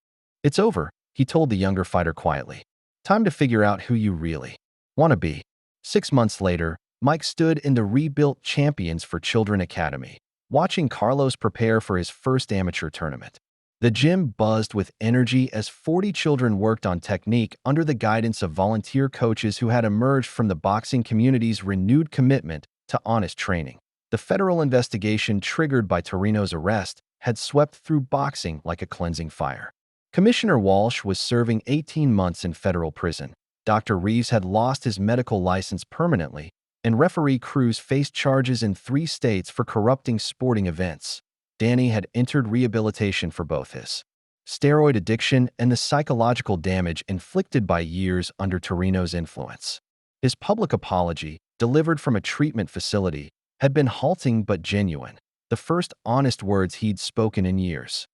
S1: "It's over," he told the younger fighter quietly. "Time to figure out who you really want to be." 6 months later, Mike stood in the rebuilt Champions for Children Academy, watching Carlos prepare for his first amateur tournament. The gym buzzed with energy as 40 children worked on technique under the guidance of volunteer coaches who had emerged from the boxing community's renewed commitment to honest training. The federal investigation triggered by Torino's arrest had swept through boxing like a cleansing fire. Commissioner Walsh was serving 18 months in federal prison. Dr. Reeves had lost his medical license permanently, and referee Cruz faced charges in 3 states for corrupting sporting events. Danny had entered rehabilitation for both his steroid addiction and the psychological damage inflicted by years under Torino's influence. His public apology, delivered from a treatment facility, had been halting but genuine, the first honest words he'd spoken in years.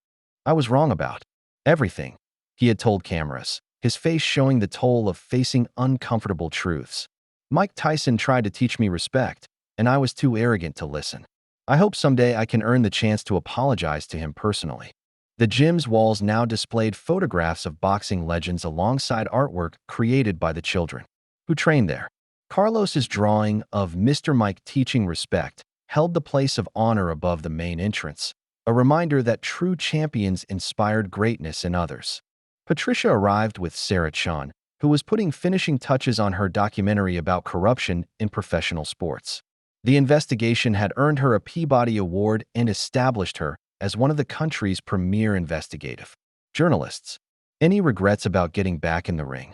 S1: "I was wrong about everything," he had told cameras, his face showing the toll of facing uncomfortable truths. "Mike Tyson tried to teach me respect, and I was too arrogant to listen. I hope someday I can earn the chance to apologize to him personally." The gym's walls now displayed photographs of boxing legends alongside artwork created by the children who trained there. Carlos's drawing of Mr. Mike teaching respect held the place of honor above the main entrance, a reminder that true champions inspired greatness in others. Patricia arrived with Sarah Chan, who was putting finishing touches on her documentary about corruption in professional sports. The investigation had earned her a Peabody Award and established her as one of the country's premier investigative journalists. "Any regrets about getting back in the ring?"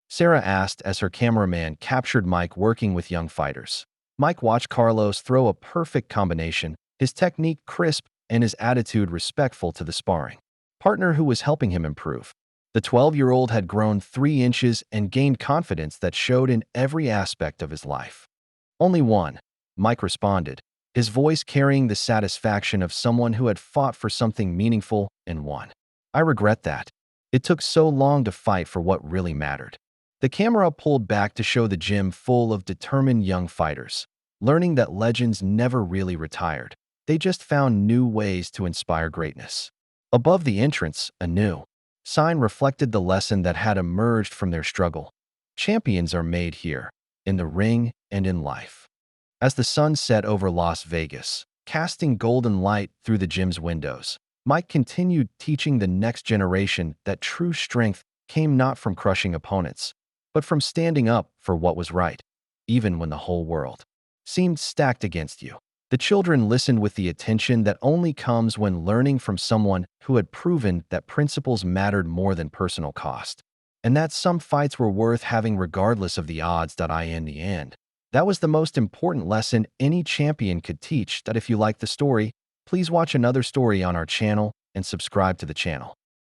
S1: Sarah asked as her cameraman captured Mike working with young fighters. Mike watched Carlos throw a perfect combination, his technique crisp and his attitude respectful to the sparring partner who was helping him improve. The 12-year-old had grown 3 inches and gained confidence that showed in every aspect of his life. "Only one," Mike responded, his voice carrying the satisfaction of someone who had fought for something meaningful and won. "I regret that. It took so long to fight for what really mattered." The camera pulled back to show the gym full of determined young fighters, learning that legends never really retired. They just found new ways to inspire greatness. Above the entrance, a new sign reflected the lesson that had emerged from their struggle. "Champions are made here, in the ring and in life." As the sun set over Las Vegas, casting golden light through the gym's windows, Mike continued teaching the next generation that true strength came not from crushing opponents, but from standing up for what was right, even when the whole world seemed stacked against you. The children listened with the attention that only comes when learning from someone who had proven that principles mattered more than personal cost, and that some fights were worth having regardless of the odds. In the end, that was the most important lesson any champion could teach. If you like the story, please watch another story on our channel and subscribe to the channel.